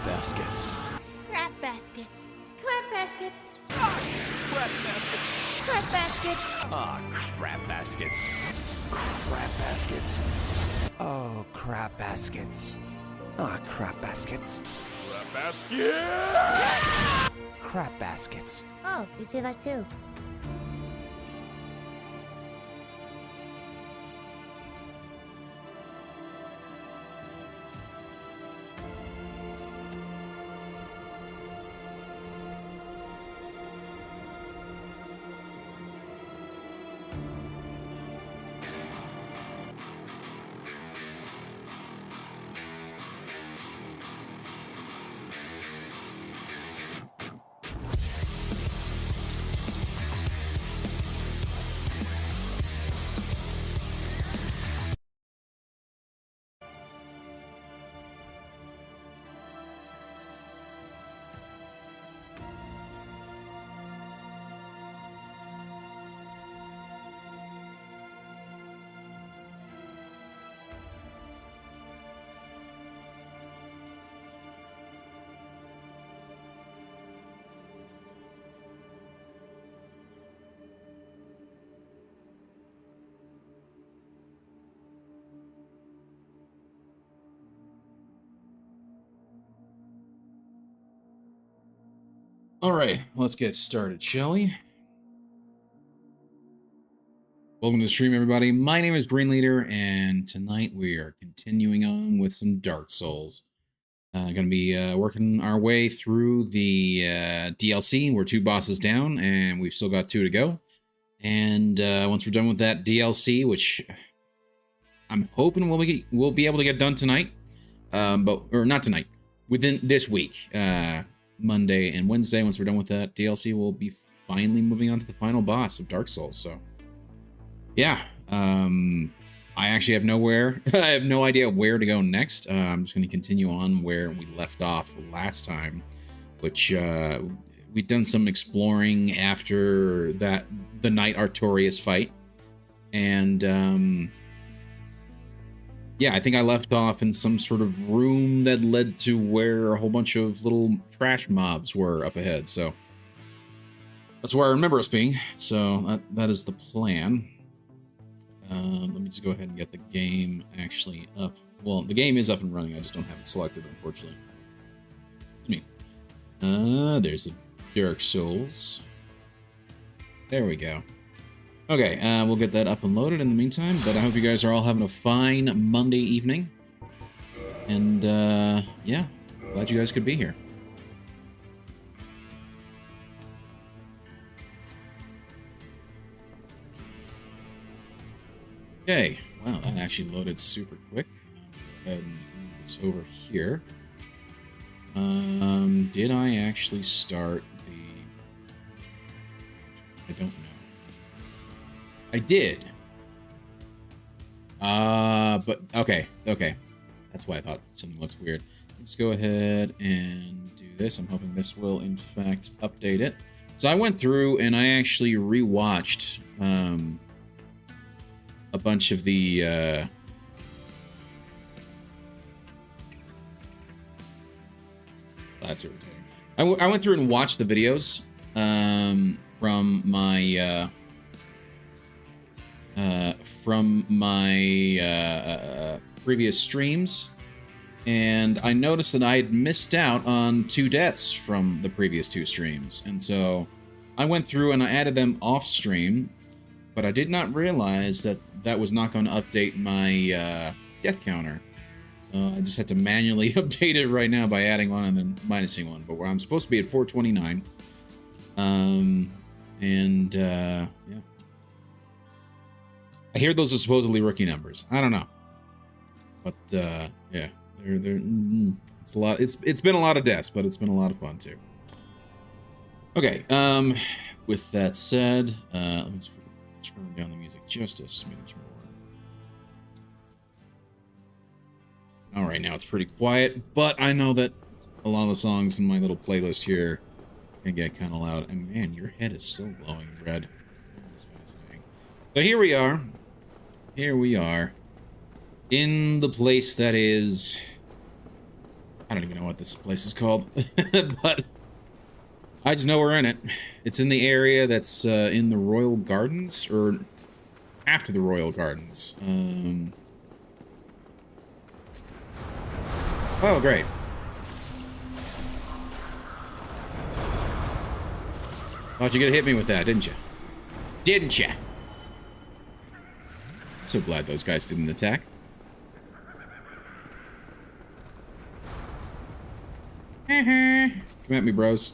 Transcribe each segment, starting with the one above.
baskets. Crap baskets. Crap baskets. Ah, crap baskets. Crap baskets. Ah, crap baskets. Crap baskets. Oh, crap baskets. Ah, crap baskets. Crap baskets. Crap baskets. Oh, you say that too. All right, let's get started, shall we? Welcome to the stream, everybody. My name is Green Leader, and tonight we are continuing on with some Dark Souls. Going to be working our way through the DLC. We're 2 bosses down, and we've still got 2 to go. And once we're done with that DLC, which I'm hoping we'll be able to get done tonight, or not tonight, within this week. Monday and Wednesday, once we're done with that DLC, we'll be finally moving on to the final boss of Dark Souls. So yeah, I actually have I have no idea where to go next. I'm just going to continue on where we left off last time, which we'd done some exploring after the night Artorias fight. And yeah, I think I left off in some sort of room that led to where a whole bunch of little trash mobs were up ahead. So that's where I remember us being. So that is the plan. Let me just go ahead and get the game actually up. Well, the game is up and running. I just don't have it selected, unfortunately. It's me. There's the Dark Souls. There we go. Okay, we'll get that up and loaded in the meantime, but I hope you guys are all having a fine Monday evening. And, yeah, glad you guys could be here. Okay, wow, that actually loaded super quick. Go ahead and move this over here. Did I actually start the... I don't know. I did. But okay. That's why I thought something looks weird. Let's go ahead and do this. I'm hoping this will, in fact, update it. So I went through and I actually rewatched a bunch of the that's irritating. I went through and watched the videos from my previous streams, and I noticed that I had missed out on 2 deaths from the previous 2 streams, and so I went through and I added them off stream, but I did not realize that was not going to update my death counter. So I just had to manually update it right now by adding one and then minusing one, but where I'm supposed to be at 429. Yeah. I hear those are supposedly rookie numbers. I don't know, but yeah, they're it's a lot. It's been a lot of deaths, but it's been a lot of fun too. Okay. With that said, let me just turn down the music just a smidge more. All right, now it's pretty quiet, but I know that a lot of the songs in my little playlist here can get kind of loud. And man, your head is still glowing red. That's fascinating. So here we are. Here we are in the place that is I don't even know what this place is called, but I just know we're in it. It's in the area that's in the Royal Gardens, or after the Royal Gardens. Oh, great. Thought you were gonna hit me with that, didn't you? Didn't you? So glad those guys didn't attack. Come at me, bros.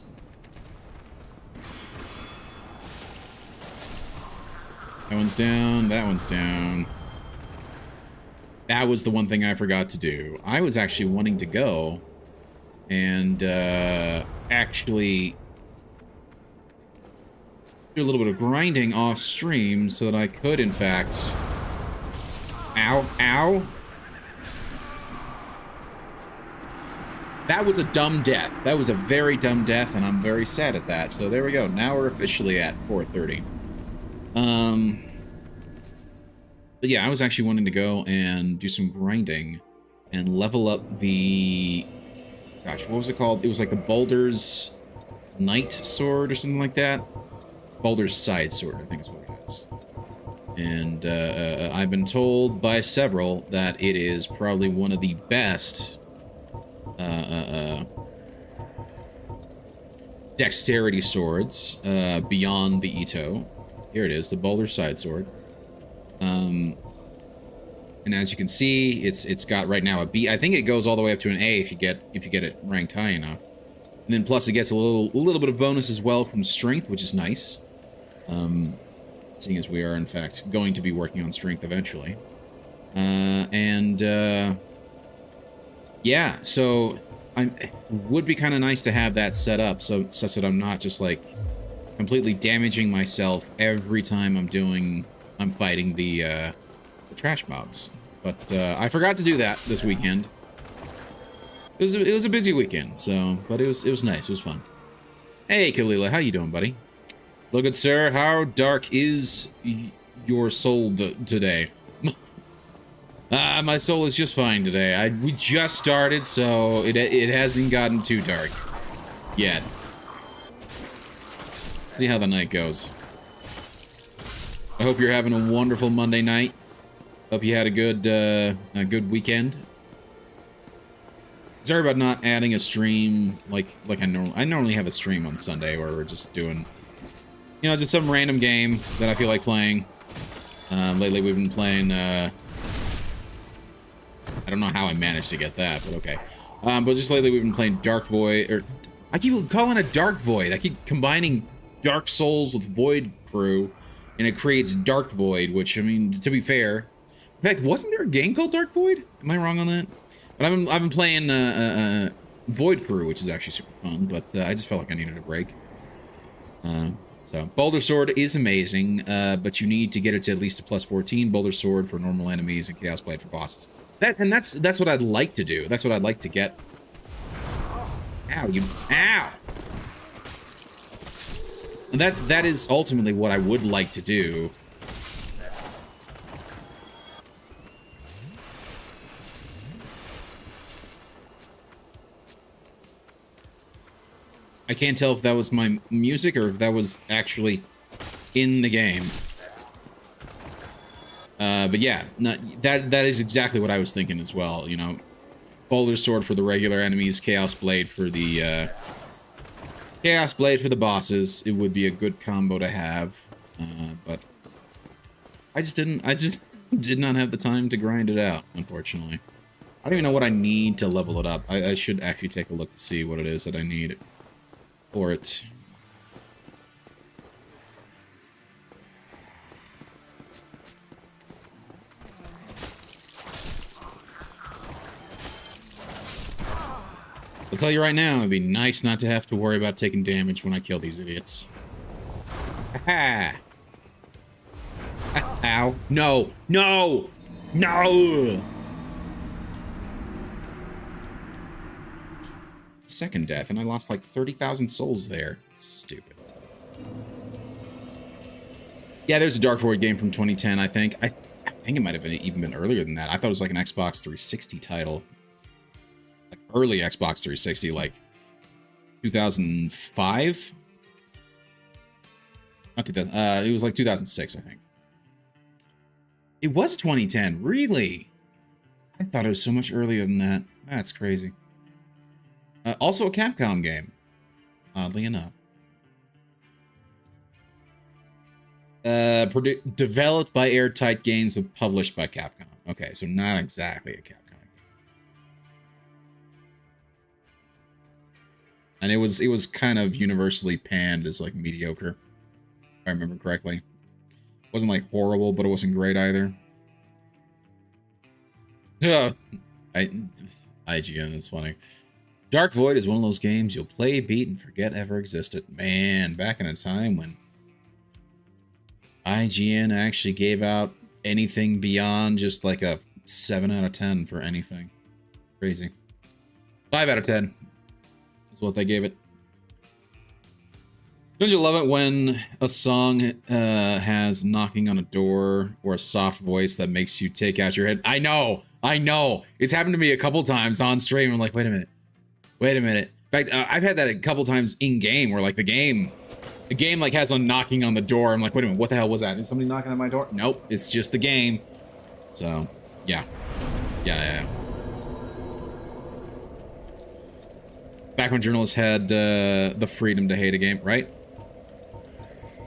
That one's down. That one's down. That was the one thing I forgot to do. I was actually wanting to go and actually do a little bit of grinding off stream so that I could, in fact... Ow, ow. That was a dumb death. That was a very dumb death, and I'm very sad at that. So there we go. Now we're officially at 4:30. But yeah, I was actually wanting to go and do some grinding and level up the... Gosh, what was it called? It was like the Baldur's Knight Sword or something like that. Baldur's Side Sword, I think is what it is. And I've been told by several that it is probably one of the best dexterity swords beyond the Ito. Here it is, the Baldur Side Sword. And as you can see, it's got right now a B. I think it goes all the way up to an A if you get it ranked high enough. And then plus it gets a little bit of bonus as well from strength, which is nice. Seeing as we are in fact going to be working on strength eventually. Yeah, so it would be kind of nice to have that set up such that I'm not just like completely damaging myself every time I'm fighting the trash mobs. But I forgot to do that this weekend. It was a busy weekend, so but it was nice. It was fun. Hey, Kalila, how you doing, buddy? Look at sir, how dark is your soul today? My soul is just fine today. We just started, so it hasn't gotten too dark yet. See how the night goes. I hope you're having a wonderful Monday night. Hope you had a good weekend. Sorry about not adding a stream like I normally have a stream on Sunday where we're just doing, you know, just some random game that I feel like playing. Lately we've been playing, I don't know how I managed to get that, but okay. But just lately we've been playing Dark Void, or I keep calling it Dark Void. I keep combining Dark Souls with Void Crew, and it creates Dark Void, which, I mean, to be fair, in fact, wasn't there a game called Dark Void? Am I wrong on that? But I've been playing Void Crew, which is actually super fun, but I just felt like I needed a break. So Baldur Sword is amazing, but you need to get it to at least a plus 14. Baldur Sword for normal enemies and Chaos Blade for bosses. That's what I'd like to do. That's what I'd like to get. Ow, ow! And that is ultimately what I would like to do. I can't tell if that was my music or if that was actually in the game. But yeah, that is exactly what I was thinking as well. You know, Baldur Sword for the regular enemies, Chaos Blade for the bosses. It would be a good combo to have, but I just did not have the time to grind it out, unfortunately. I don't even know what I need to level it up. I should actually take a look to see what it is that I need for it. I'll tell you right now, it'd be nice not to have to worry about taking damage when I kill these idiots. Ha! Ow. No! No! No! Second death, and I lost like 30,000 souls there. Stupid. Yeah, there's a Dark Void game from 2010, I think. I think it might have even been earlier than that. I thought it was like an Xbox 360 title. Like early Xbox 360, like 2005. Not 2000. It was like 2006, I think. It was 2010. Really? I thought it was so much earlier than that. That's crazy. Also a Capcom game, oddly enough. Developed by Airtight Games, but published by Capcom. Okay, so not exactly a Capcom game. And it was kind of universally panned as like mediocre, if I remember correctly. It wasn't like horrible, but it wasn't great either. IGN, that's funny. Dark Void is one of those games you'll play, beat, and forget ever existed. Man, back in a time when IGN actually gave out anything beyond just like a 7 out of 10 for anything. Crazy. 5 out of 10 is what they gave it. Don't you love it when a song has knocking on a door or a soft voice that makes you take out your head? I know. It's happened to me a couple times on stream. I'm like, wait a minute. In fact, I've had that a couple times in game where like the game like has a knocking on the door. I'm like, wait a minute, what the hell was that? Is somebody knocking on my door? Nope, it's just the game. So, yeah. Back when journalists had the freedom to hate a game, right?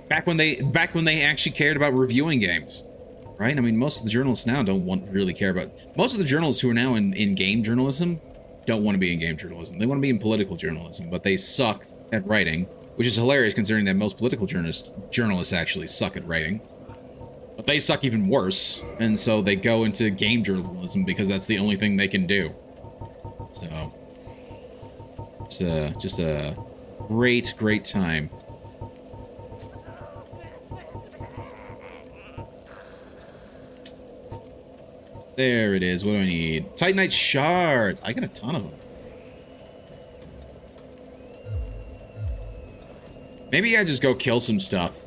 Back when they actually cared about reviewing games, right? I mean, most of the journalists now don't really care about. Most of the journalists who are now in game journalism don't want to be in game journalism. They want to be in political journalism, but they suck at writing, which is hilarious considering that most political journalists actually suck at writing. But they suck even worse, and so they go into game journalism because that's the only thing they can do. So, it's just a great time. There it is. What do I need? Titanite shards. I got a ton of them. Maybe I just go kill some stuff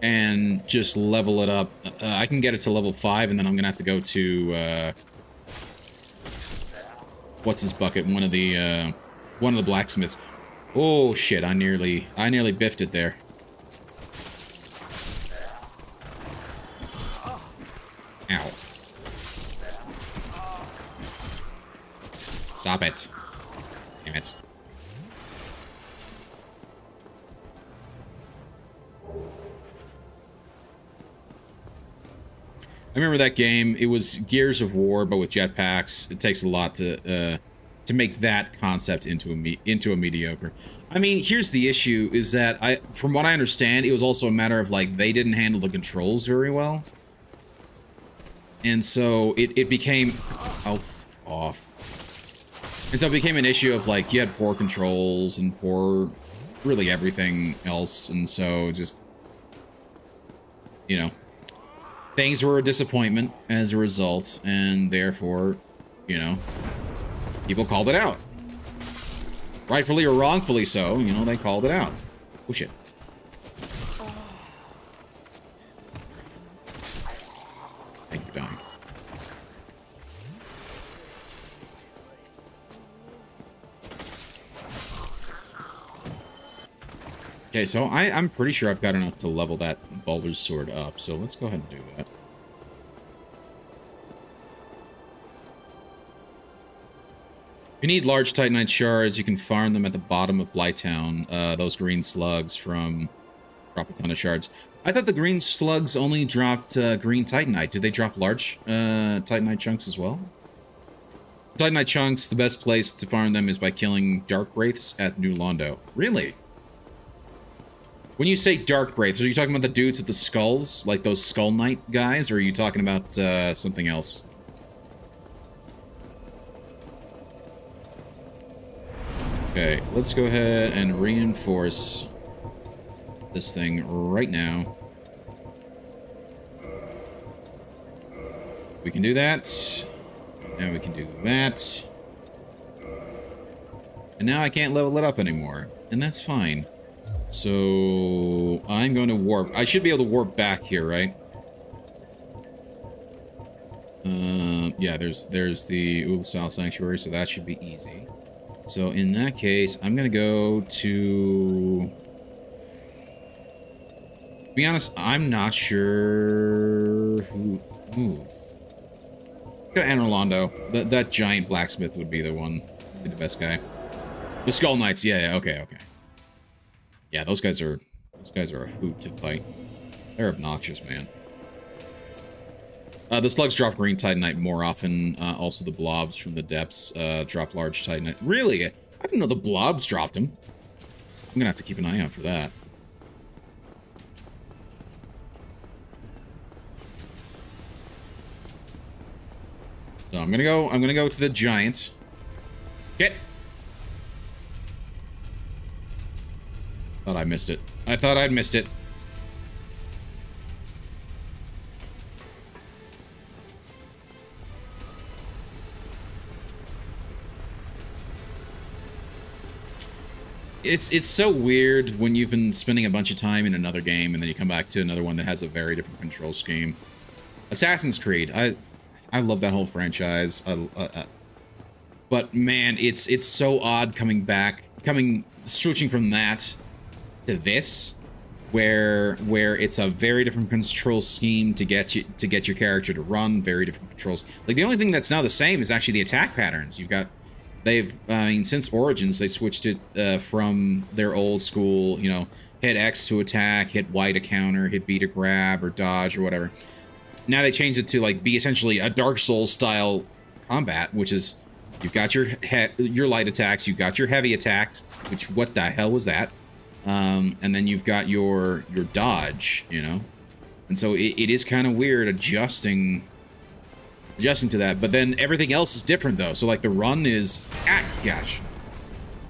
and just level it up. I can get it to level 5, and then I'm gonna have to go to what's his bucket? One of the blacksmiths. Oh shit! I nearly biffed it there. Ow. Stop it. Damn it. I remember that game. It was Gears of War, but with jetpacks. It takes a lot to make that concept into a mediocre. I mean, here's the issue: is that from what I understand, it was also a matter of like they didn't handle the controls very well, and so it became off. And so it became an issue of like you had poor controls and poor, really everything else, and so just, you know, things were a disappointment as a result, and therefore, you know, people called it out. Rightfully or wrongfully so, you know, they called it out. Oh shit. Thank you, dying. Okay, so I'm pretty sure I've got enough to level that Baldur's sword up, so let's go ahead and do that. If you need large Titanite shards, you can farm them at the bottom of Blighttown. Those green slugs drop a ton of shards. I thought the green slugs only dropped green Titanite. Did they drop large Titanite chunks as well? Titanite chunks, the best place to farm them is by killing Dark Wraiths at New Londo. Really? When you say Dark Wraiths, are you talking about the dudes with the skulls? Like those Skull Knight guys? Or are you talking about something else? Okay, let's go ahead and reinforce this thing right now. We can do that. Now we can do that. And now I can't level it up anymore. And that's fine. So I'm going to warp. I should be able to warp back here, right? Yeah, there's the Oolacile Sanctuary, so that should be easy. So in that case, I'm gonna go to be honest, I'm not sure who. Ooh. Go to Anor Londo. That giant blacksmith would be the one. Would be the best guy. The Skull Knights. Yeah. Okay. Yeah, those guys are a hoot to fight. They're obnoxious, man. The slugs drop green Titanite more often. Also, the blobs from the depths drop large Titanite. Really? I didn't know the blobs dropped them. I'm gonna have to keep an eye out for that. So I'm gonna go to the giant. Get. Thought I missed it. I thought I'd missed it. It's so weird when you've been spending a bunch of time in another game and then you come back to another one that has a very different control scheme. Assassin's Creed, I love that whole franchise. But man, it's so odd switching from that to this, where it's a very different control scheme to get your character to run, very different controls. Like the only thing that's now the same is actually the attack patterns. You've got since Origins, they switched it from their old school, you know, hit X to attack, hit Y to counter, hit B to grab or dodge or whatever. Now they changed it to like be essentially a Dark Souls style combat, which is you've got your light attacks, you've got your heavy attacks, which what the hell was that? And then you've got your dodge, you know, and so it is kind of weird adjusting to that, but then everything else is different though. So like the run is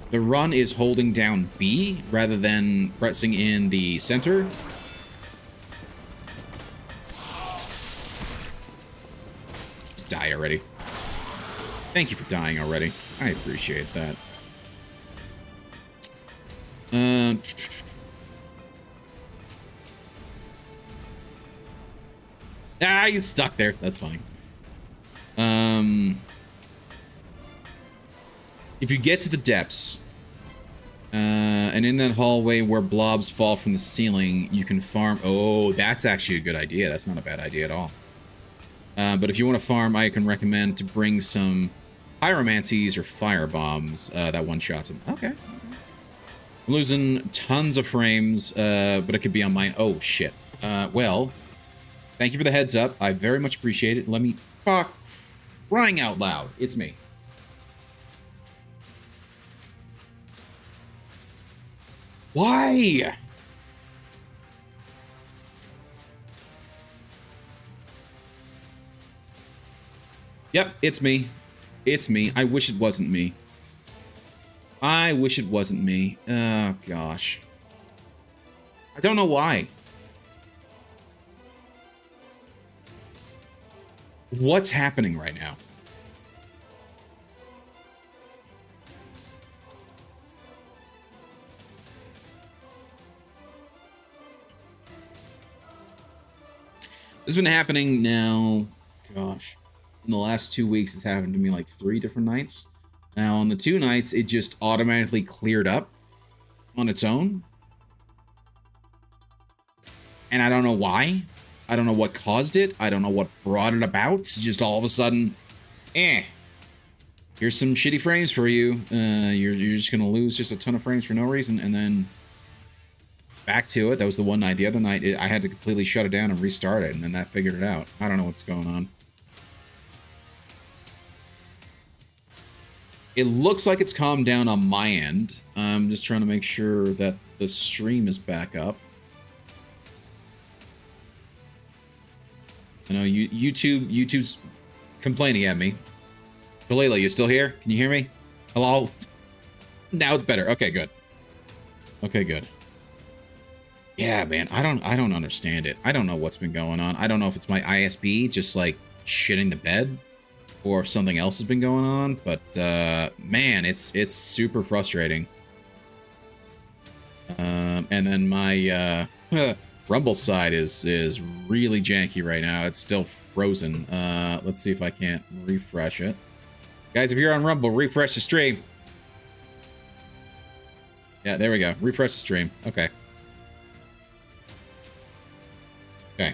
the run is holding down B rather than pressing in the center. Just die already. Thank you for dying already. I appreciate that. You stuck there. That's funny. If you get to the depths, and in that hallway where blobs fall from the ceiling, you can farm. Oh, that's actually a good idea. That's not a bad idea at all. But if you want to farm, I can recommend to bring some pyromancies or fire bombs that one-shots them. Okay. I'm losing tons of frames, but it could be on mine. Oh, shit. Well, thank you for the heads up. I very much appreciate it. Let me... Fuck. Crying out loud. It's me. Why? Yep, it's me. It's me. I wish it wasn't me. I wish it wasn't me. Oh, gosh. I don't know why. What's happening right now? This has been happening now, gosh, in the last 2 weeks. It's happened to me like 3 different nights. Now on the 2 nights, it just automatically cleared up on its own. And I don't know why. I don't know what caused it. I don't know what brought it about. Just all of a sudden, here's some shitty frames for you. You're just gonna lose just a ton of frames for no reason, and then back to it. That was the one night. The other night, I had to completely shut it down and restart it, and then that figured it out. I don't know what's going on. It looks like it's calmed down on my end. I'm just trying to make sure that the stream is back up. I know YouTube's complaining at me. Kalila, you still here? Can you hear me? Hello? Now it's better. Okay, good. Okay, good. Yeah, man, I don't understand it. I don't know what's been going on. I don't know if it's my ISP just like shitting the bed or if something else has been going on, but man, it's super frustrating. And then my Rumble's side is really janky right now. It's still frozen. Let's see if I can't refresh it. Guys, if you're on Rumble, refresh the stream. Yeah, there we go. Refresh the stream. Okay. Okay.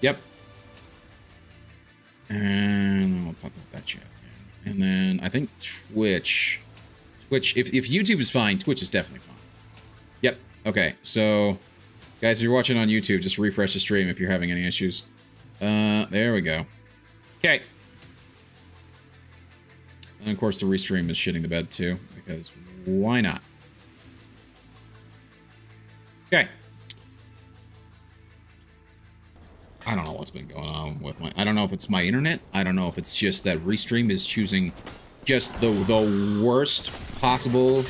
Yep. And we'll pop up that chat again. And then I think Twitch, if YouTube is fine, Twitch is definitely fine. Yep. Okay. So, guys, if you're watching on YouTube, just refresh the stream if you're having any issues. There we go. Okay. And of course, the restream is shitting the bed too, because why not? Okay. I don't know what's been going on with my... I don't know if it's my internet. I don't know if it's just that Restream is choosing just the worst possible...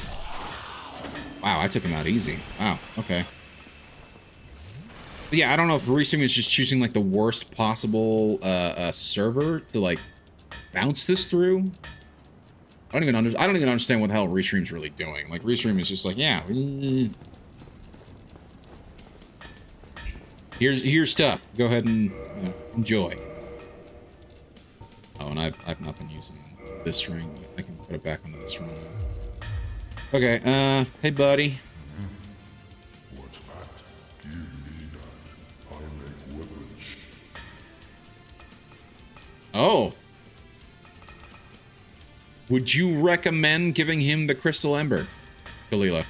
Wow, I took him out easy. Wow, okay. But yeah, I don't know if Restream is just choosing, like, the worst possible server to, like, bounce this through. I don't even understand what the hell Restream's really doing. Like, Restream is just like, yeah... Here's stuff. Go ahead and enjoy. Oh, and I've not been using this ring. I can put it back onto this ring. Okay, hey buddy. What's that? Do you need that? I make weapons. Oh. Would you recommend giving him the Crystal Ember, Kalila?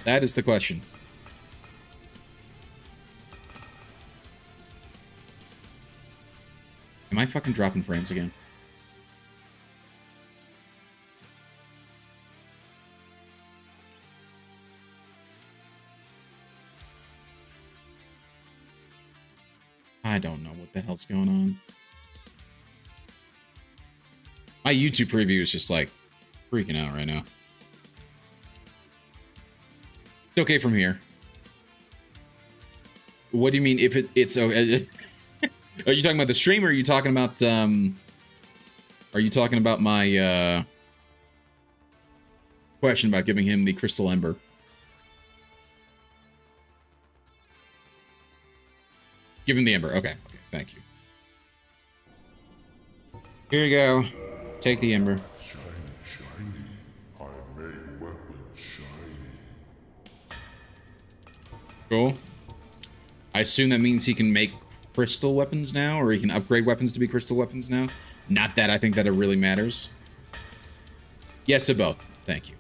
That is the question. Am I fucking dropping frames again? I don't know what the hell's going on. My YouTube preview is just like freaking out right now. It's okay from here. What do you mean if it's okay? Are you talking about the stream, or are you talking about my question about giving him the Crystal Ember? Give him the Ember. Okay, thank you. Here you go. Take the Ember. Shiny. I make weapons shiny. Cool. I assume that means he can make crystal weapons now, or he can upgrade weapons to be crystal weapons now. Not that I think that it really matters. Yes to both. Thank you.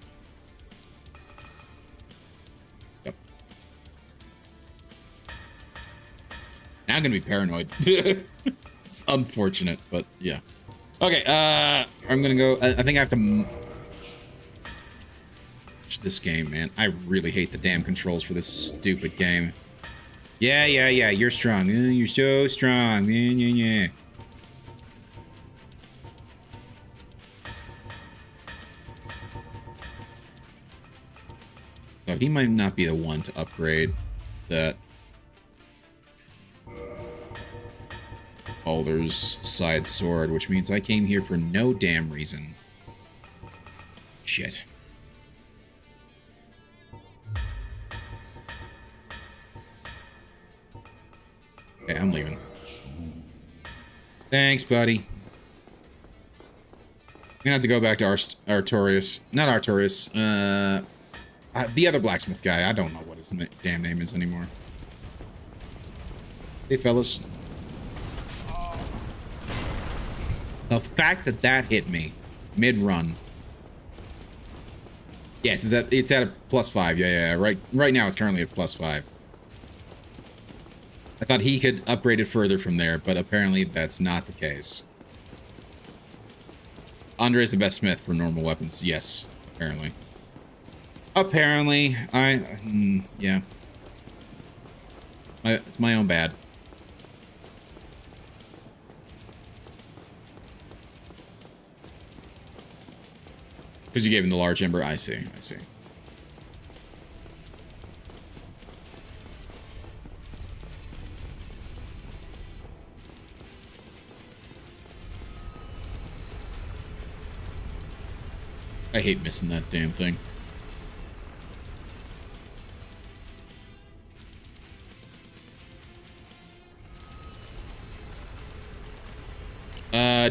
Yep. Now I'm gonna be paranoid. It's unfortunate, but yeah. Okay, I'm gonna go. I think I have to... This game, man. I really hate the damn controls for this stupid game. Yeah, you're strong. You're so strong. Yeah. So he might not be the one to upgrade that Baldur's side sword, which means I came here for no damn reason. Shit. Okay, I'm leaving. Thanks, buddy. I'm gonna have to go back to Artorias. Not Artorias. The other blacksmith guy. I don't know what his damn name is anymore. Hey, fellas. The fact that that hit me mid-run. Yes, it's at a +5. Yeah. Right now, it's currently at +5. I thought he could upgrade it further from there, but apparently that's not the case. Andre's the best smith for normal weapons. Yes, apparently. Apparently, yeah. It's my own bad. Because you gave him the large ember. I see. I hate missing that damn thing.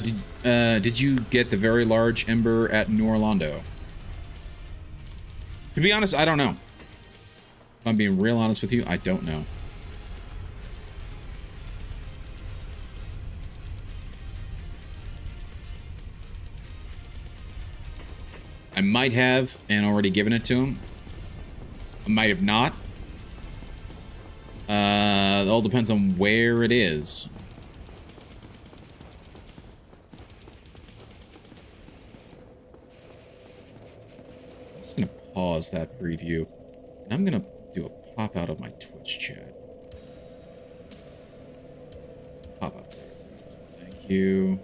Did you get the very large Ember at Londo? To be honest, I don't know. If I'm being real honest with you, I don't know. I might have and already given it to him. I might have not. It all depends on where it is. I'm just gonna pause that preview. And I'm gonna do a pop out of my Twitch chat. Pop up there, please. Thank you.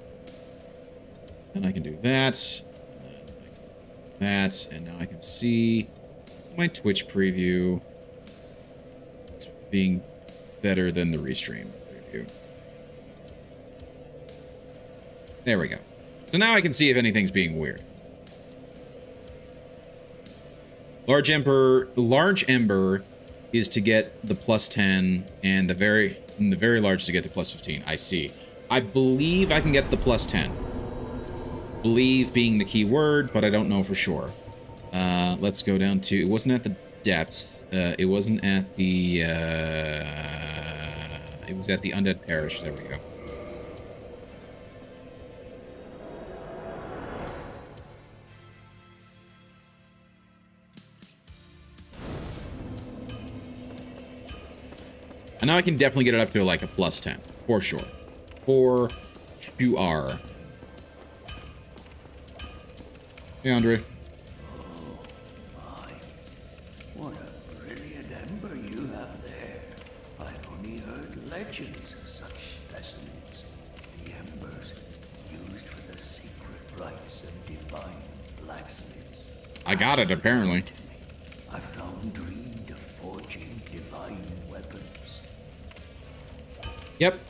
Then I can do that. That, and now I can see my Twitch preview. It's being better than the restream preview. There we go. So now I can see if anything's being weird. Large Ember is to get the +10, and the very large to get to +15. I see. I believe I can get the +10. Believe being the key word, but I don't know for sure. Let's go down to, it wasn't at the depths. It wasn't at the, it was at the Undead Parish. There we go. And now I can definitely get it up to like a +10, for sure. For sure. Hey, Andre. Oh, my. What a brilliant ember you have there. I've only heard legends of such specimens. The embers used for the secret rites of divine blacksmiths. I got it, apparently. I've long dreamed of forging divine weapons. Yep.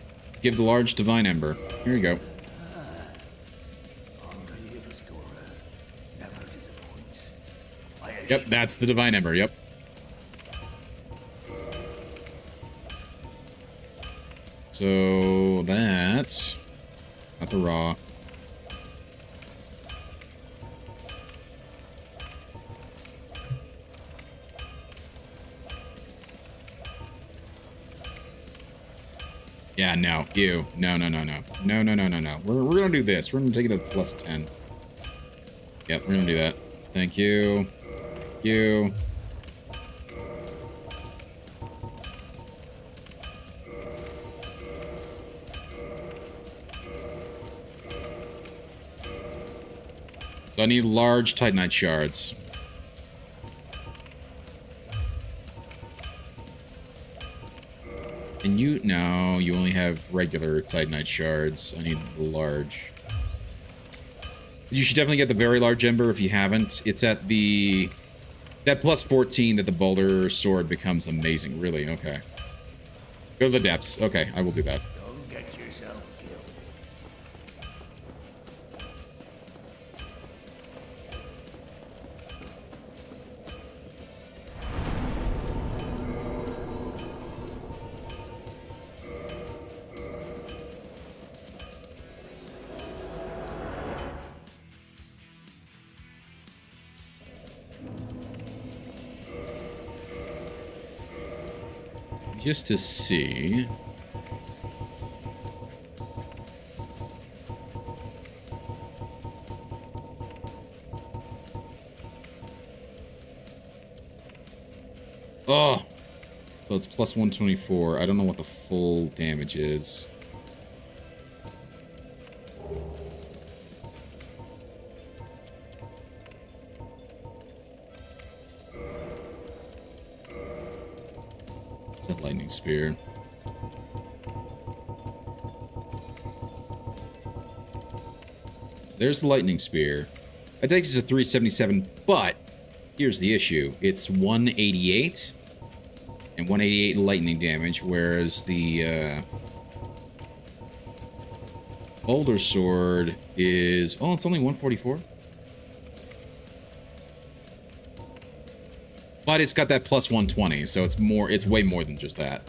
Give the large divine ember. Here you go. Yep, that's the divine ember. Yep. So that's not the raw. Yeah, no, you. No. We're gonna do this. We're gonna take it to +10. Yep, we're gonna do that. Thank you. Thank you. So I need large Titanite shards. And you, no, you only have regular Titanite shards. I need the large. You should definitely get the very large ember if you haven't. It's at the, that +14 that the Baldur sword becomes amazing. Really, okay. Go to the depths. Okay, I will do that. Don't get yourself killed. Just to see. Oh, so it's +124. I don't know what the full damage is. That lightning spear. So there's the lightning spear. That takes it to 377, but here's the issue. It's 188 and 188 lightning damage, whereas the Baldur sword is, oh, it's only 144. But it's got that +120, so it's more, it's way more than just that.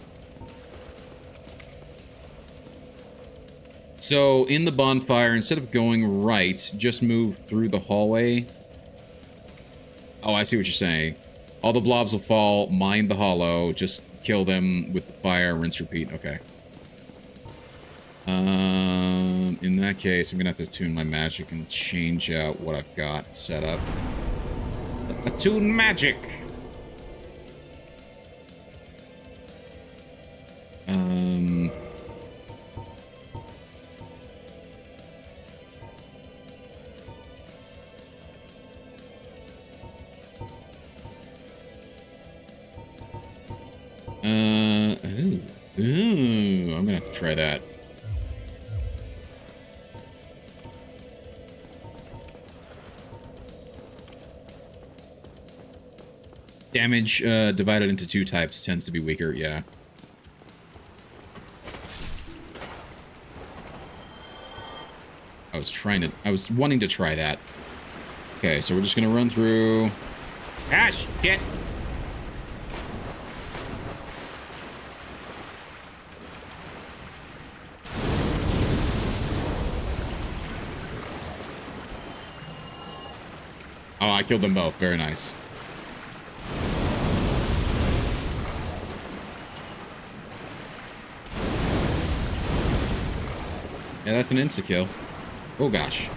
So in the bonfire, instead of going right, just move through the hallway. Oh, I see what you're saying. All the blobs will fall, mine the hollow, just kill them with the fire, rinse, repeat. Okay. In that case, I'm gonna have to tune my magic and change out what I've got set up. Attune magic! Ooh, I'm gonna have to try that. Damage divided into 2 types tends to be weaker, yeah. I was wanting to try that. Okay, so we're just gonna run through. Ah, shit! Oh, I killed them both. Very nice. Yeah, that's an insta-kill. Oh, gosh.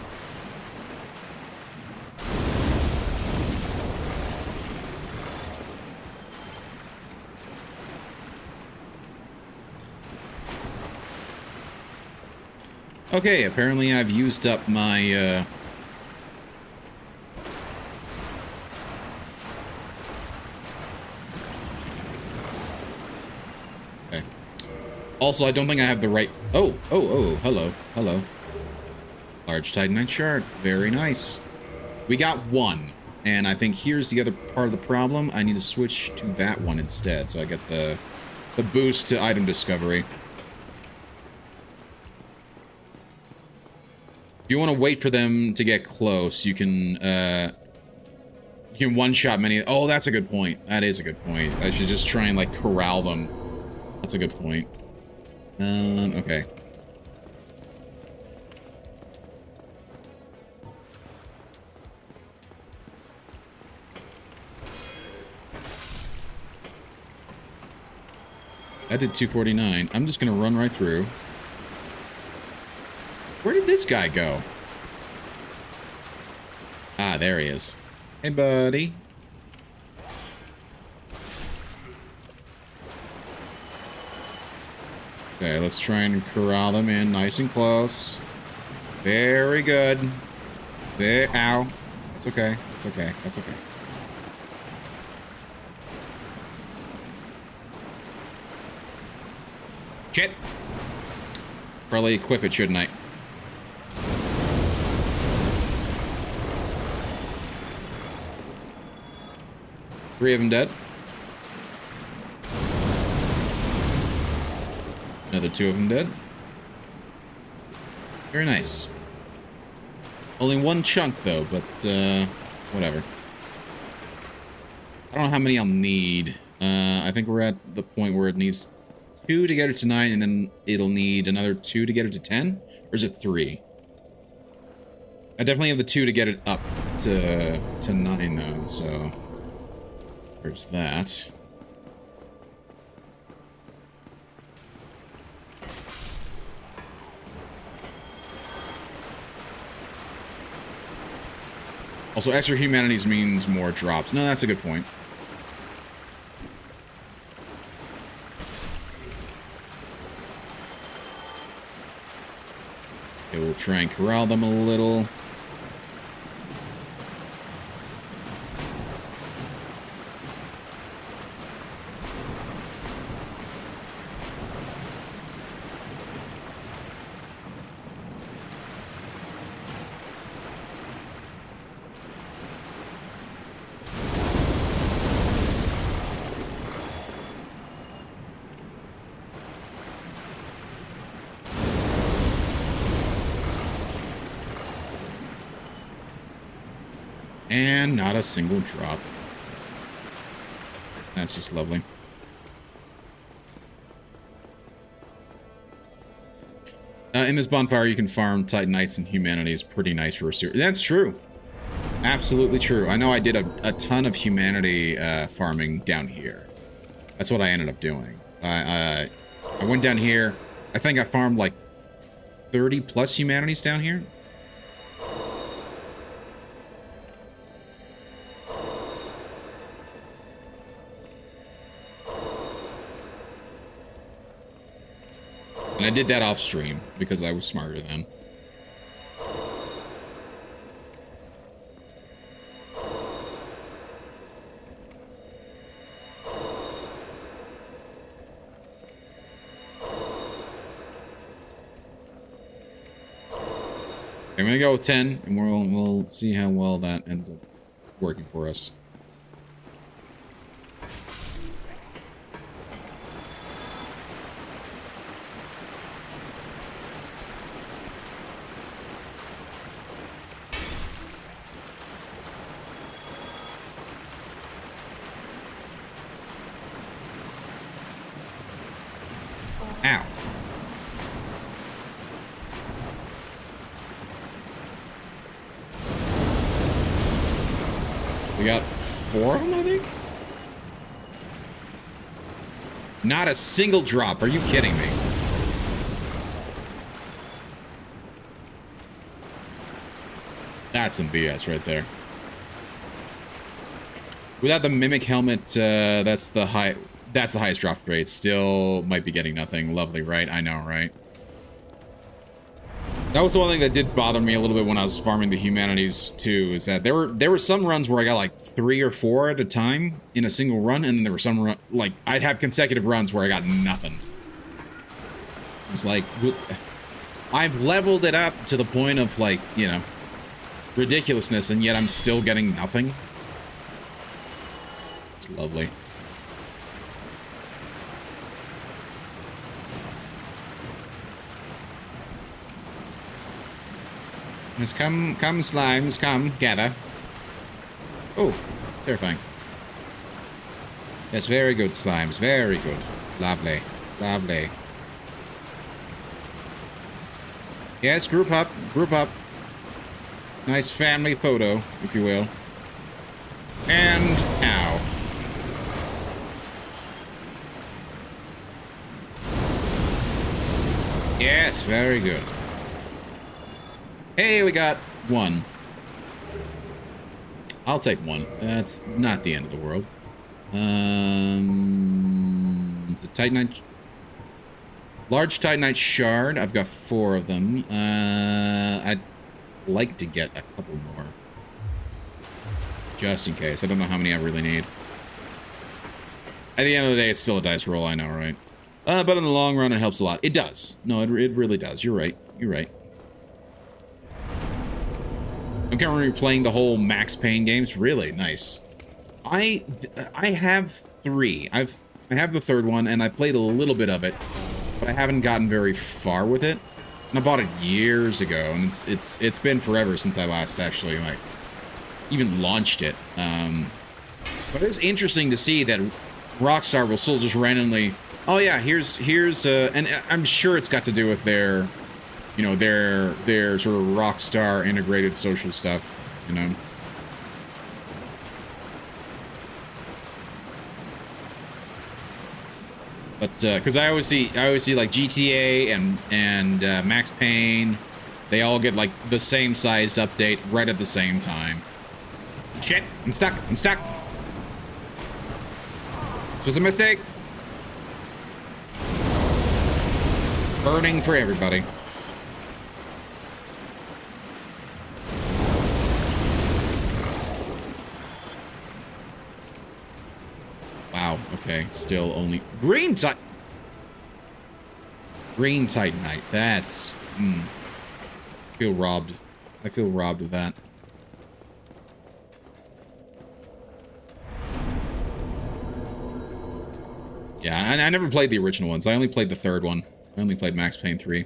Okay, apparently I've used up my, Okay. Also, I don't think I have the right... Oh, hello, hello. Large Titanite shard. Very nice. We got 1. And I think here's the other part of the problem. I need to switch to that one instead, so I get the boost to item discovery. If you want to wait for them to get close, you can one-shot many... Oh, that's a good point. That is a good point. I should just try and, like, corral them. That's a good point. Okay. I did 249. I'm just gonna run right through. Where did this guy go? Ah, there he is. Hey, buddy. Okay, let's try and corral them in nice and close. Very good. There. Ow. That's okay. That's okay. That's okay. Shit. Probably equip it, shouldn't I? Three of them dead. Another 2 of them dead. Very nice. Only 1 chunk though, but whatever. I don't know how many I'll need. I think we're at the point where it needs 2 to get it to 9, and then it'll need another 2 to get it to 10? Or is it 3? I definitely have the 2 to get it up to 9 though, so there's that. Also, extra humanities means more drops. No, that's a good point. Okay, we'll try and corral them a little. And not a single drop. That's just lovely. In this bonfire, you can farm Titanites and Humanities. Pretty nice for a series. That's true. Absolutely true. I know I did a ton of Humanity farming down here. That's what I ended up doing. I went down here. I think I farmed like 30 plus Humanities down here. And I did that off stream because I was smarter then. I'm gonna go with 10, and we'll see how well that ends up working for us. Ow. We got 4 of them, I think? Not a single drop. Are you kidding me? That's some BS right there. Without the Mimic Helmet, that's the highest drop rate. Still might be getting nothing. Lovely, right? I know, right? That was the one thing that did bother me a little bit when I was farming the Humanities too, is that there were some runs where I got like 3 or 4 at a time in a single run, and then there were some like I'd have consecutive runs where I got nothing. It's like I've leveled it up to the point of like, you know, ridiculousness, and yet I'm still getting nothing. It's lovely. Just come, slimes, come, gather. Oh, terrifying. Yes, very good, slimes, very good. Lovely, lovely. Yes, group up, group up. Nice family photo, if you will. And, ow. Yes, very good. Hey, we got 1. I'll take 1. That's not the end of the world. It's a Titanite. Large Titanite shard. I've got 4 of them. I'd like to get a couple more. Just in case. I don't know how many I really need. At the end of the day, it's still a dice roll, I know, right? But in the long run, it helps a lot. It does. No, it really does. You're right. You're right. I'm currently playing the whole Max Payne games. Really nice. I have 3. I have the 3rd one, and I played a little bit of it, but I haven't gotten very far with it. And I bought it years ago, and it's been forever since I last actually like even launched it. But it's interesting to see that Rockstar will still just randomly, oh yeah, here's and I'm sure it's got to do with their, you know, their sort of Rockstar integrated social stuff, you know. But because I always see like GTA and Max Payne, they all get like the same sized update right at the same time. Shit, I'm stuck. I'm stuck. This was a mistake. Burning for everybody. Wow, okay, still only green Titanite. That's I feel robbed. I feel robbed of that. Yeah, I never played the original ones. I only played the 3rd one. I only played Max Payne 3.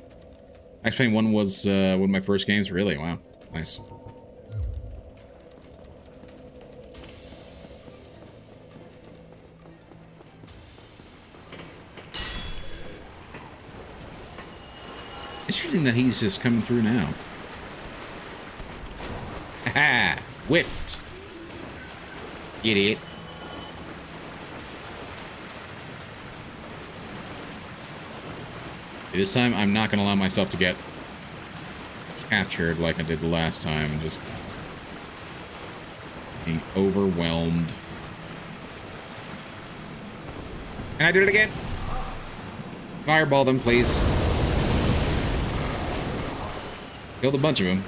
Max Payne 1 was one of my first games. Really? Wow. Nice. Interesting that he's just coming through now. Ha! Whiffed. Idiot. This time, I'm not going to allow myself to get captured like I did the last time. Just being overwhelmed. Can I do it again? Fireball them, please. Killed a bunch of them.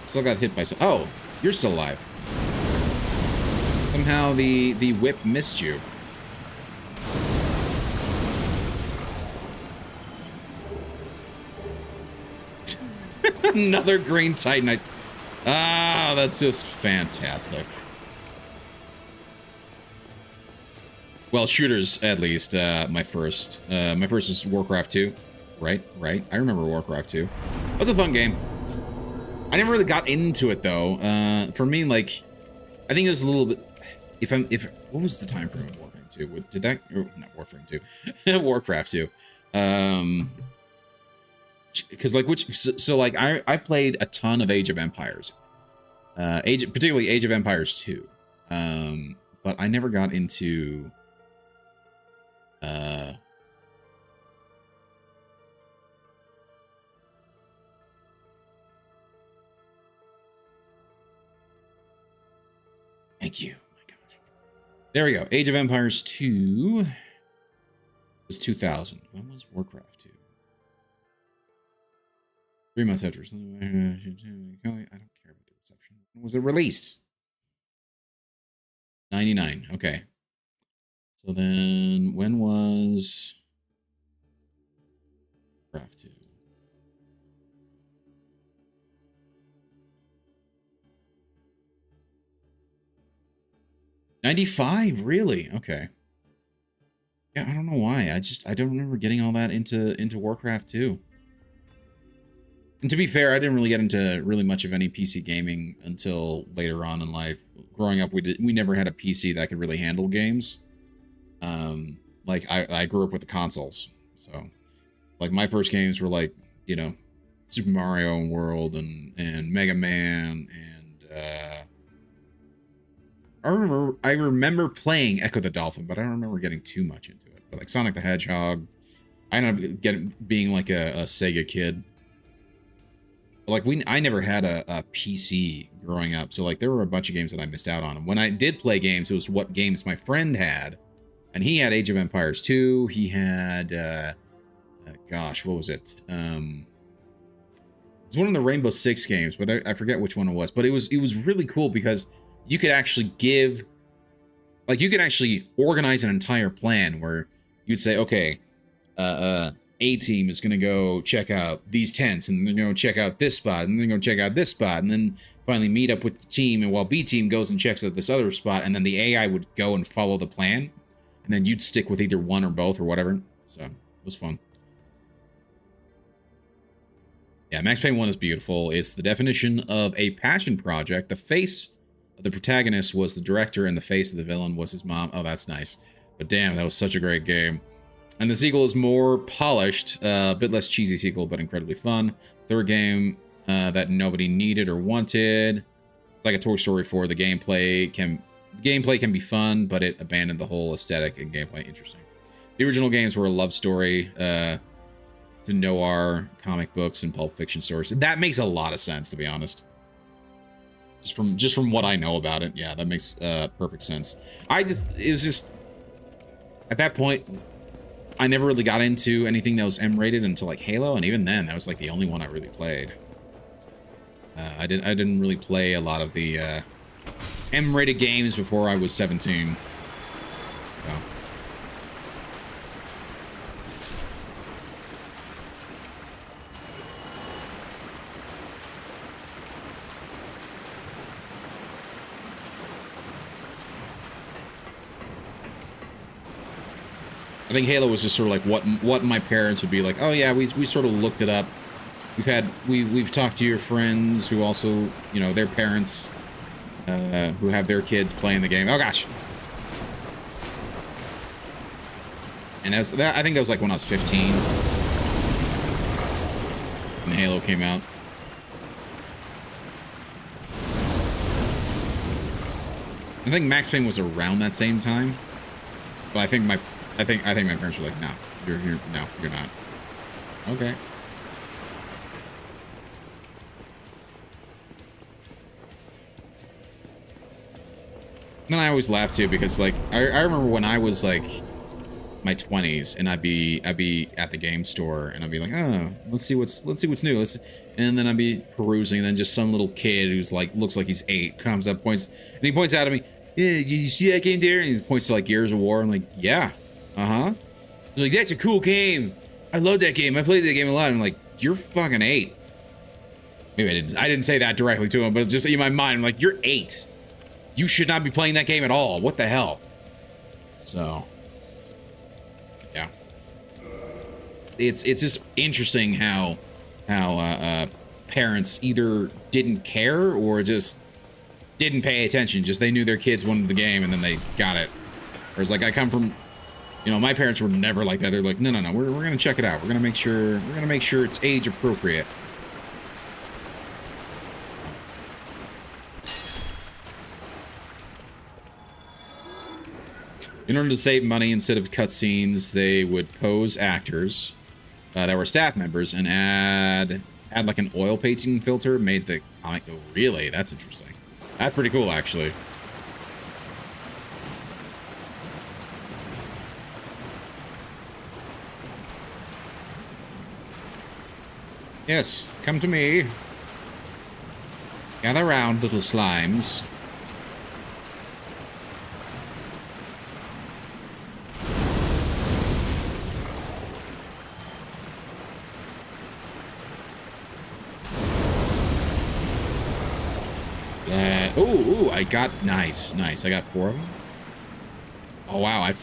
Still got hit by some. Oh, you're still alive. Somehow the whip missed you. Another green Titanite. Ah, that's just fantastic. Well, shooters at least. My first was Warcraft 2. Right. I remember Warcraft 2. It was a fun game. I never really got into it though. For me, like, I think it was a little bit. What was the time frame of Warcraft 2? Did that? Or, not Warcraft 2. Warcraft 2. Because like like I played a ton of Age of Empires, particularly Age of Empires 2, but I never got into thank you. Oh my gosh, there we go. Age of Empires 2 was 2000. When was Warcraft 2? 3 months after. I don't care about the reception. When was it released? 99. Okay. So then, when was Warcraft 2? '95, really? Okay. Yeah, I don't know why. I don't remember getting all that into Warcraft 2. And to be fair, I didn't really get into really much of any PC gaming until later on in life. Growing up, we never had a PC that could really handle games. Like I grew up with the consoles, so like my first games were like, you know, Super Mario World and Mega Man and I remember playing Echo the Dolphin, but I don't remember getting too much into it. But like Sonic the Hedgehog, I ended up being like a Sega kid. Like I never had a PC growing up, so like there were a bunch of games that I missed out on. And when I did play games, it was what games my friend had, and he had Age of Empires 2. He had, gosh, what was it? It was one of the Rainbow Six games, but I forget which one it was. But it was really cool because you could actually organize an entire plan where you'd say, okay, A team is going to go check out these tents, and they're going to check out this spot, and they're going to check out this spot, and then finally meet up with the team, and while B team goes and checks out this other spot, and then the AI would go and follow the plan, and then you'd stick with either one or both or whatever. So it was fun. Yeah, Max Payne 1 is beautiful. It's the definition of a passion project. The face of the protagonist was the director, and the face of the villain was his mom. Oh, that's nice. But damn, that was such a great game. And the sequel is more polished, a bit less cheesy sequel, but incredibly fun. Third game that nobody needed or wanted. It's like a Toy Story 4. The gameplay can be fun, but it abandoned the whole aesthetic and gameplay. Interesting. The original games were a love story to noir comic books and Pulp Fiction stories. That makes a lot of sense, to be honest. Just from what I know about it, yeah, that makes perfect sense. It was just at that point, I never really got into anything that was M-rated until like Halo, and even then, that was like the only one I really played. I didn't really play a lot of the M-rated games before I was 17. So. I think Halo was just sort of like what my parents would be like. Oh yeah, we sort of looked it up. We've talked to your friends who also, you know, their parents who have their kids playing the game. Oh gosh. And I think that was like when I was 15. Halo came out. I think Max Payne was around that same time, but I think my parents were like, no, you're not. Okay. Then I always laugh too because like I remember when I was like my 20s and I'd be at the game store and I'd be like, oh, let's see what's new. And then I'd be perusing and then just some little kid who's like looks like he's 8 comes up, points out at me. Yeah, you see that game there? And he points to like Gears of War. I'm like, yeah, He's like, that's a cool game. I love that game. I played that game a lot. I'm like, you're fucking 8. Maybe I didn't say that directly to him, but just in my mind, I'm like, you're 8. You should not be playing that game at all. What the hell? So, yeah, it's just interesting how parents either didn't care or just didn't pay attention. Just they knew their kids wanted the game and then they got it. Whereas like I come from, you know, my parents were never like that. They're like, no, we're gonna check it out. We're gonna make sure it's age appropriate. In order to save money, instead of cutscenes, they would pose actors that were staff members and add like an oil painting filter. Made the oh, really? That's interesting. That's pretty cool, actually. Yes, come to me. Gather round, little slimes. Ooh, I got nice. I got 4 of them. Oh wow, I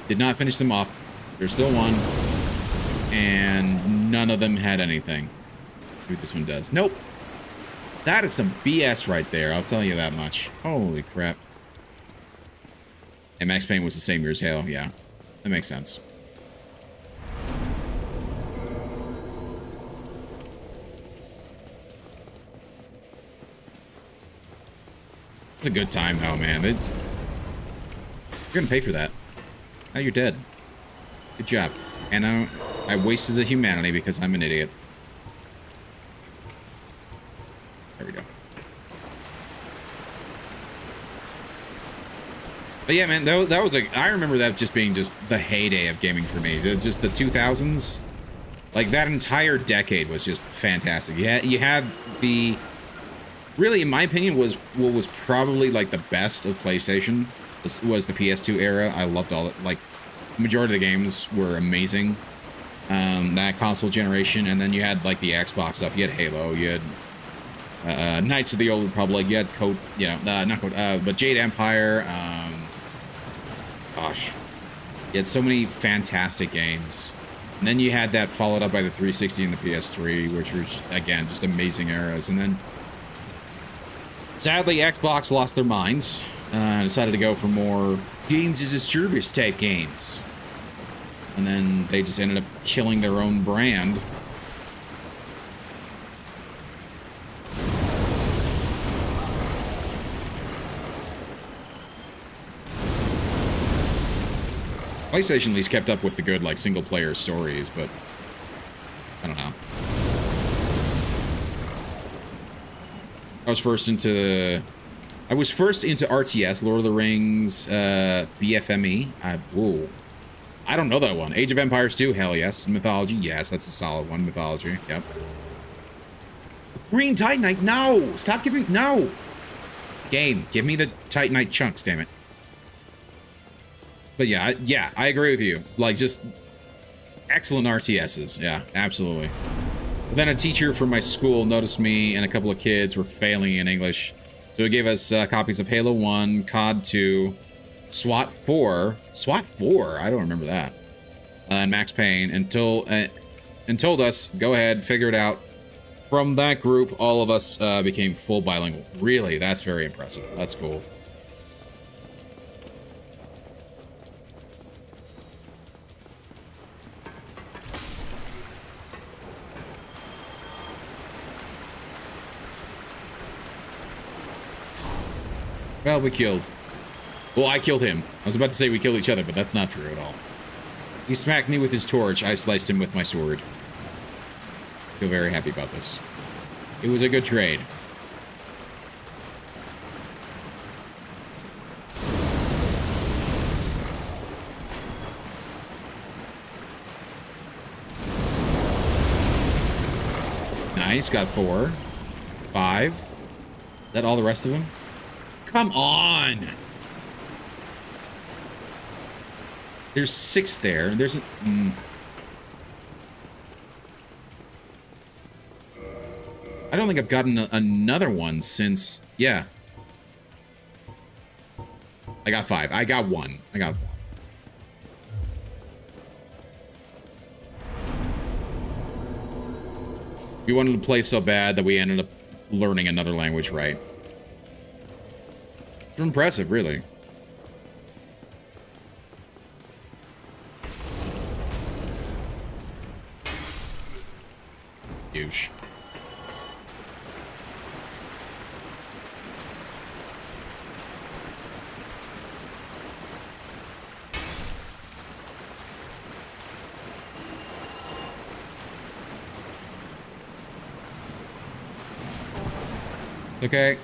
did not finish them off. There's still one, and none of them had anything. See what this one does. Nope. That is some BS right there. I'll tell you that much. Holy crap. And Max Payne was the same year as Halo. Yeah, that makes sense. It's a good time though, man. You're gonna pay for that. Now you're dead. Good job. And I wasted the humanity because I'm an idiot. There we go. But yeah, man, that was like, I remember that just being just the heyday of gaming for me. Just the 2000s. Like that entire decade was just fantastic. You had the, really, in my opinion, was what was probably like the best of PlayStation was the PS2 era. I loved all it. Like, the majority of the games were amazing. That console generation, and then you had like the Xbox stuff. You had Halo. You had Knights of the Old Republic. You had Code, you know, not Code, but Jade Empire. Gosh, you had so many fantastic games. And then you had that followed up by the 360 and the PS3, which was again just amazing eras. And then sadly, Xbox lost their minds and decided to go for more games as a service type games. And then they just ended up killing their own brand. PlayStation at least kept up with the good, like, single-player stories, but I don't know. I was first into RTS, Lord of the Rings, BFME. I don't know that one. Age of Empires 2, hell yes. Mythology, yes, that's a solid one. Mythology, yep. Green Titanite, no! Stop giving, no! Game, give me the Titanite chunks, damn it. But yeah, I agree with you. Like, just excellent RTSs, yeah, absolutely. But then a teacher from my school noticed me and a couple of kids were failing in English. So he gave us copies of Halo 1, COD 2, SWAT 4. SWAT 4? I don't remember that. And Max Payne and told us, go ahead, figure it out. From that group, all of us became full bilingual. Really? That's very impressive. That's cool. Well, we killed. Well, I killed him. I was about to say we killed each other, but that's not true at all. He smacked me with his torch. I sliced him with my sword. Feel very happy about this. It was a good trade. Nice, got 4. 5. Is that all the rest of them? Come on! There's 6 there. There's a... I don't think I've gotten another one since... Yeah. I got 5. I got 1. I got 1. We wanted to play so bad that we ended up learning another language, right? It's impressive, really. Douche. It's okay.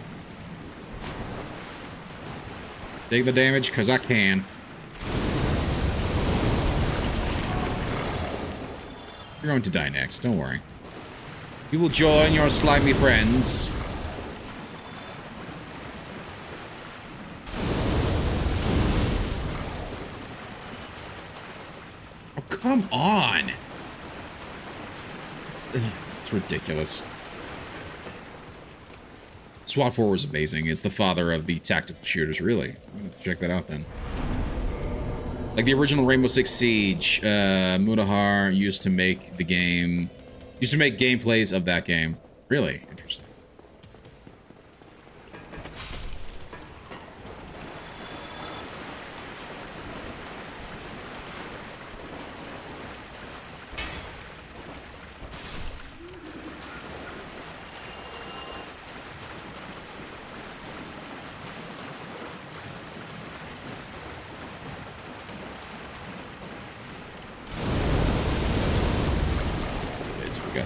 Take the damage, because I can. You're going to die next, don't worry. You will join your slimy friends. Oh, come on! It's ridiculous. SWAT 4 was amazing. It's the father of the tactical shooters, really. I'm gonna have to check that out then. Like the original Rainbow Six Siege, Mudahar used to make the game, used to make gameplays of that game. Really interesting.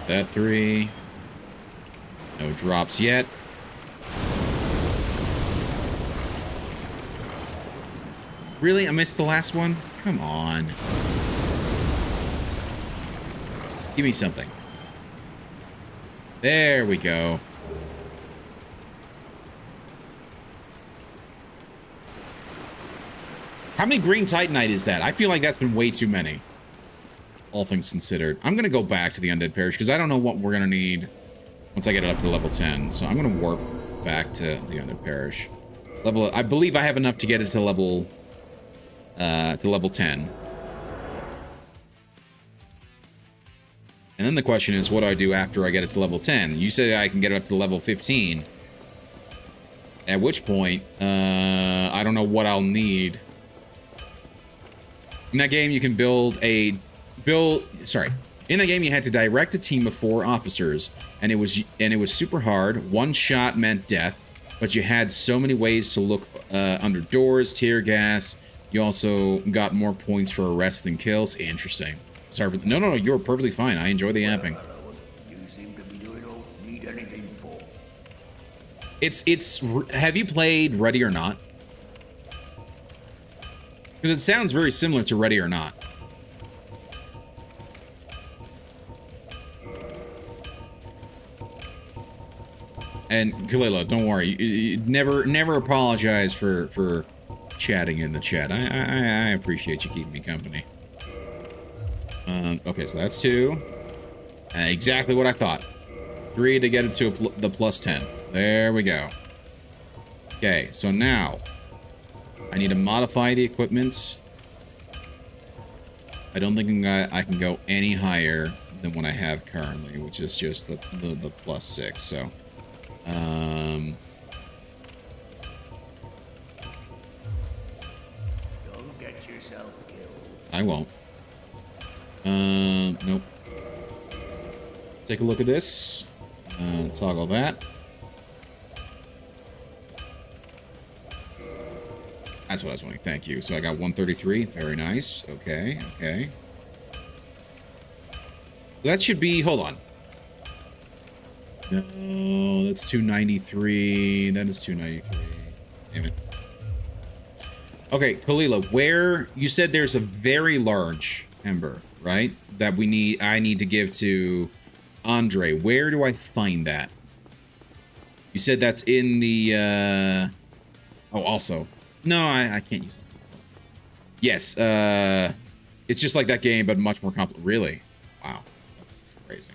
That 3. No drops yet. Really? I missed the last one? Come on. Give me something. There we go. How many green Titanite is that? I feel like that's been way too many. All things considered. I'm going to go back to the Undead Parish because I don't know what we're going to need once I get it up to level 10. So I'm going to warp back to the Undead Parish. I believe I have enough to get it to level 10. And then the question is, what do I do after I get it to level 10? You said I can get it up to level 15. At which point, I don't know what I'll need. In that game, you can in that game you had to direct a team of 4 officers, and it was super hard. One shot meant death, but you had so many ways to look under doors, tear gas. You also got more points for arrests than kills. Interesting. Sorry for no, you're perfectly fine. I enjoy the yapping. You seem to be doing all need anything for. It's have you played Ready or Not? Because it sounds very similar to Ready or Not. And Kalila, don't worry. Never apologize for chatting in the chat. I appreciate you keeping me company. Okay, so that's 2. Exactly what I thought. 3 to get it to the plus 10. There we go. Okay, so now I need to modify the equipment. I don't think I can go any higher than what I have currently, which is just the plus 6. So. Don't get yourself killed. I won't. Nope. Let's take a look at this. That's what I was wondering. Thank you. So I got 133. Very nice. Okay, okay. That should be... Hold on. No, that's 293. That is 293. Damn it. Okay, Kalila, where... You said there's a very large Ember, right? That I need to give to Andre. Where do I find that? You said that's in the... Oh, also... No, I can't use it. Yes, it's just like that game, but much more complicated. Really? Wow, that's crazy.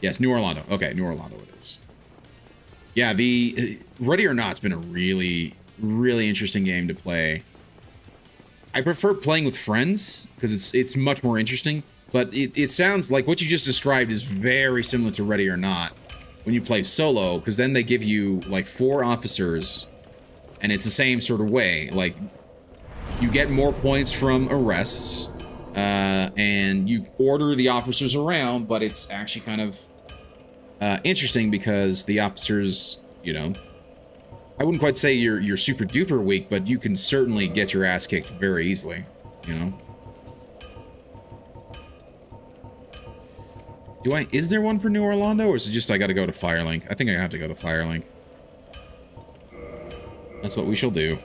Yes, New Orlando. Okay, New Orlando it is. Yeah, the Ready or Not's been a really, really interesting game to play. I prefer playing with friends because it's much more interesting. But it sounds like what you just described is very similar to Ready or Not when you play solo, because then they give you like 4 officers, and it's the same sort of way. Like, you get more points from arrests, and you order the officers around, but it's actually kind of interesting because the officers, you know, I wouldn't quite say you're super duper weak, but you can certainly get your ass kicked very easily, you know. Is there one for New Orlando, or is it just I gotta go to Firelink? I think I have to go to Firelink. That's what we shall do.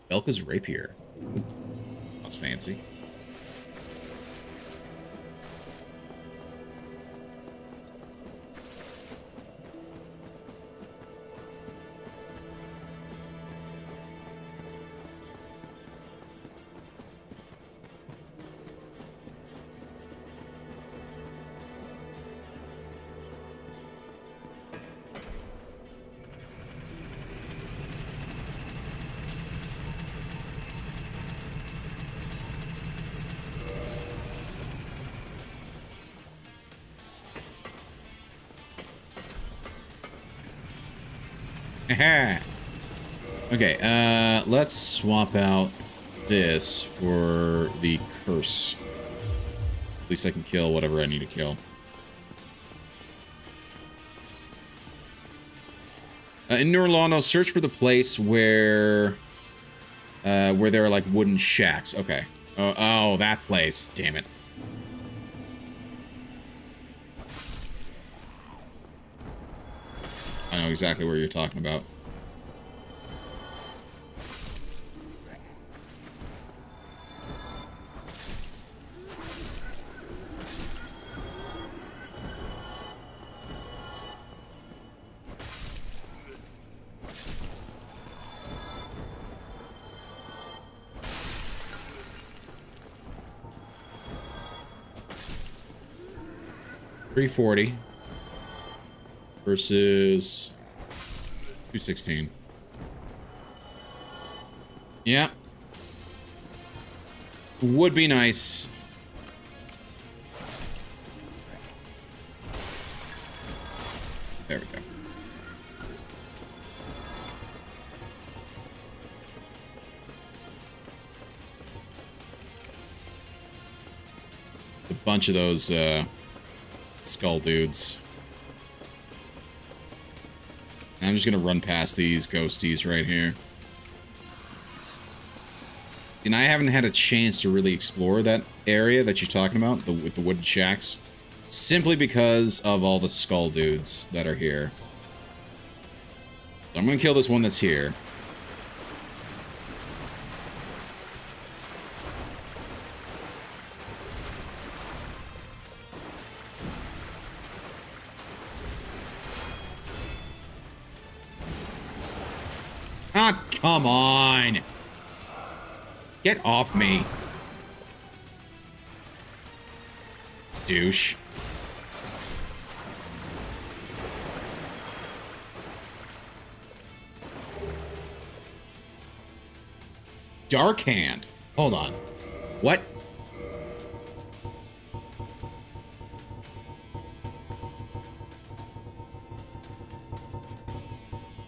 Belka's Rapier. That's fancy. Okay, let's swap out this for the curse. At least I can kill whatever I need to kill. In New Orlando, search for the place where there are like wooden shacks. Okay. Oh, that place. Damn it. I know exactly where you're talking about. $340 versus $216. Yeah. Would be nice. There we go. A bunch of those skull dudes. I'm just gonna run past these ghosties right here. And I haven't had a chance to really explore that area that you're talking about, with the wooden shacks, simply because of all the skull dudes that are here. So I'm gonna kill this one that's here. Ah, come on! Get off me. Douche. Dark Hand. Hold on. What?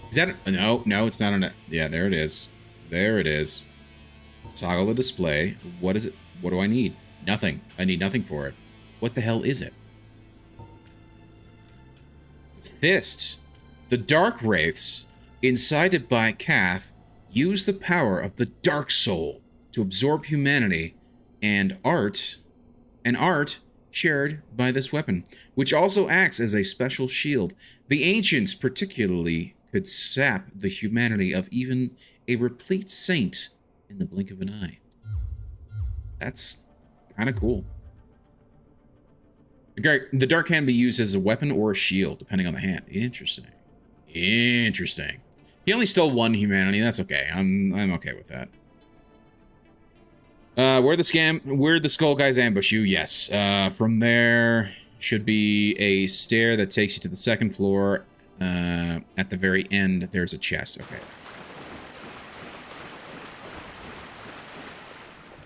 Is that no, it's not on it. Yeah, there it is. There it is. Let's toggle the display. What is it? What do I need? Nothing. I need nothing for it. What the hell is it? Pissed. The Dark Wraiths, incited by Kath, use the power of the Dark Soul to absorb humanity and art shared by this weapon, which also acts as a special shield. The ancients particularly could sap the humanity of even a replete saint in the blink of an eye. That's kind of cool. The dark can be used as a weapon or a shield, depending on the hand. Interesting. Interesting. He only stole one humanity. That's okay. I'm okay with that. Where the skull guys ambush you? Yes. From there should be a stair that takes you to the second floor. At the very end, there's a chest. Okay.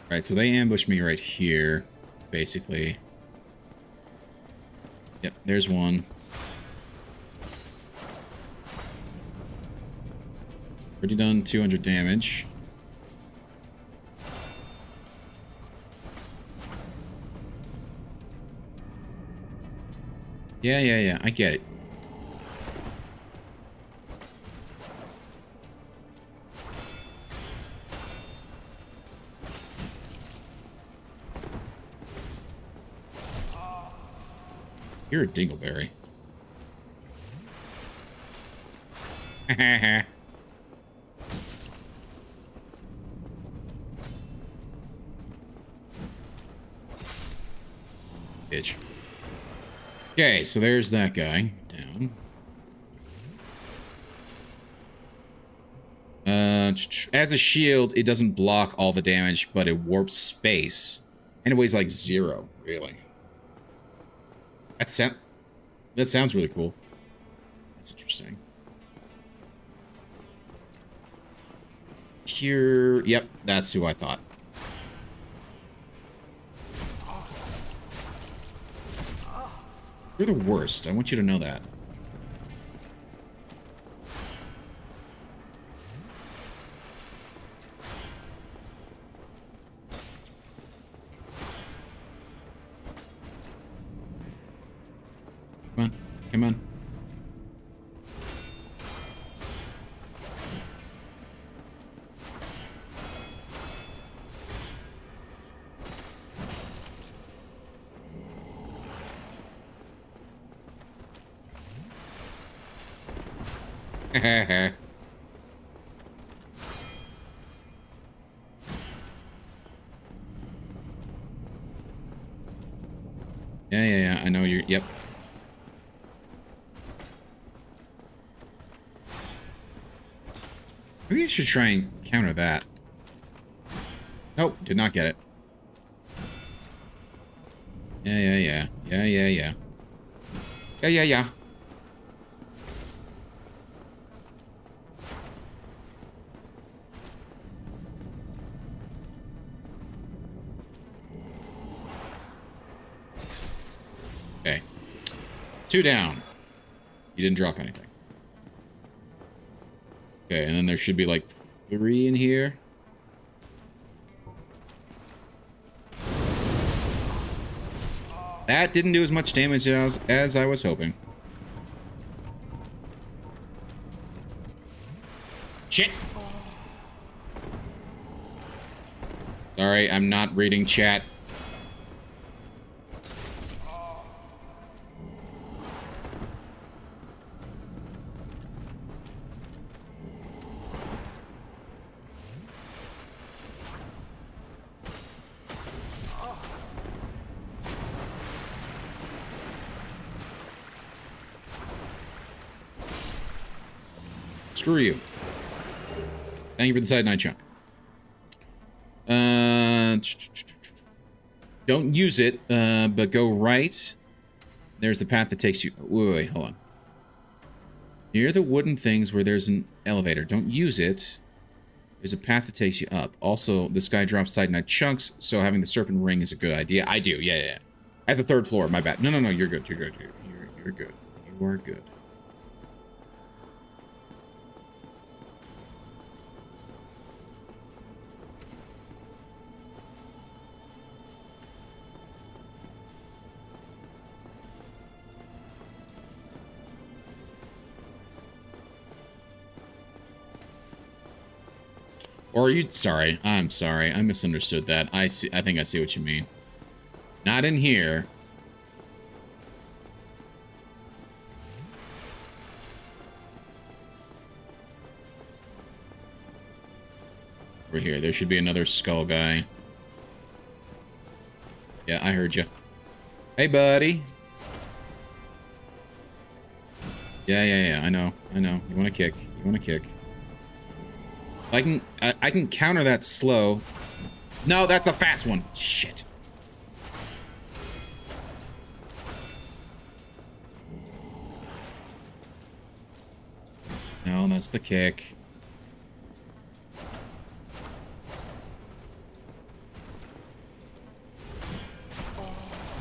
All right, so they ambushed me right here, basically. Yep, there's one. Already done 200 damage. Yeah, I get it. You're a dingleberry. Bitch. Okay, so there's that guy down. As a shield, it doesn't block all the damage, but it warps space. And it weighs like 0, really. That sounds really cool. That's interesting. Here, yep, that's who I thought. You're the worst. I want you to know that. Come on. Come on. Yeah, I know you're, yep. Maybe I should try and counter that. Nope, did not get it. Yeah. Yeah. Okay. 2 down. You didn't drop anything. Okay, and then there should be like 3 in here. That didn't do as much damage as I was hoping. Shit! Sorry, I'm not reading chat. Screw you. Thank you for the side night chunk. Don't use it, but go right. There's the path that takes you... Wait, hold on. Near the wooden things where there's an elevator. Don't use it. There's a path that takes you up. Also, this guy drops Titanite chunks, so having the serpent ring is a good idea. I do, yeah. At the 3rd floor, my bad. No, you're good. You're good. You are good. Or you, sorry, I'm sorry. I misunderstood that. I think I see what you mean. Not in here. Over here. There should be another skull guy. Yeah, I heard you. Hey, buddy. Yeah. I know. You want to kick. I can counter that slow. No, that's the fast one. Shit. No, that's the kick.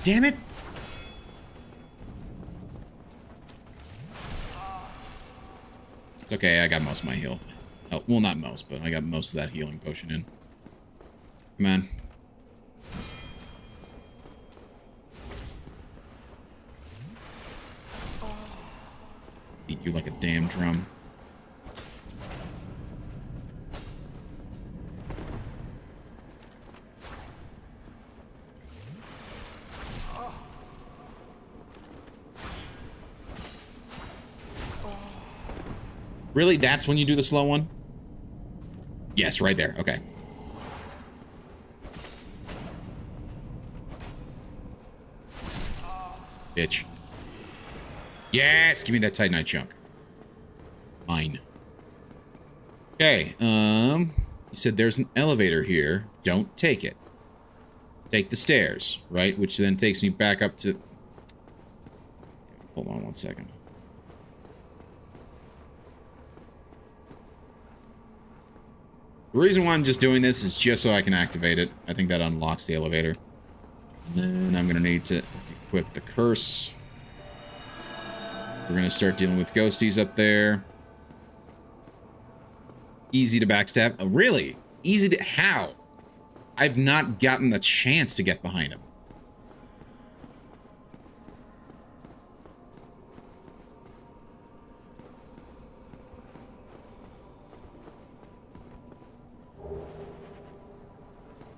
Damn it. It's okay, I got most of my heal. Oh, well, not most, but I got most of that healing potion in. Come on. Beat you like a damn drum. Really? That's when you do the slow one? Yes, right there. Okay. Bitch. Yes! Give me that Titanite chunk. Mine. Okay, you said there's an elevator here. Don't take it. Take the stairs, right? Which then takes me back up to... Hold on one second. The reason why I'm just doing this is just so I can activate it. I think that unlocks the elevator. And then I'm going to need to equip the curse. We're going to start dealing with ghosties up there. Easy to backstab. Oh, really? Easy to... How? I've not gotten the chance to get behind him.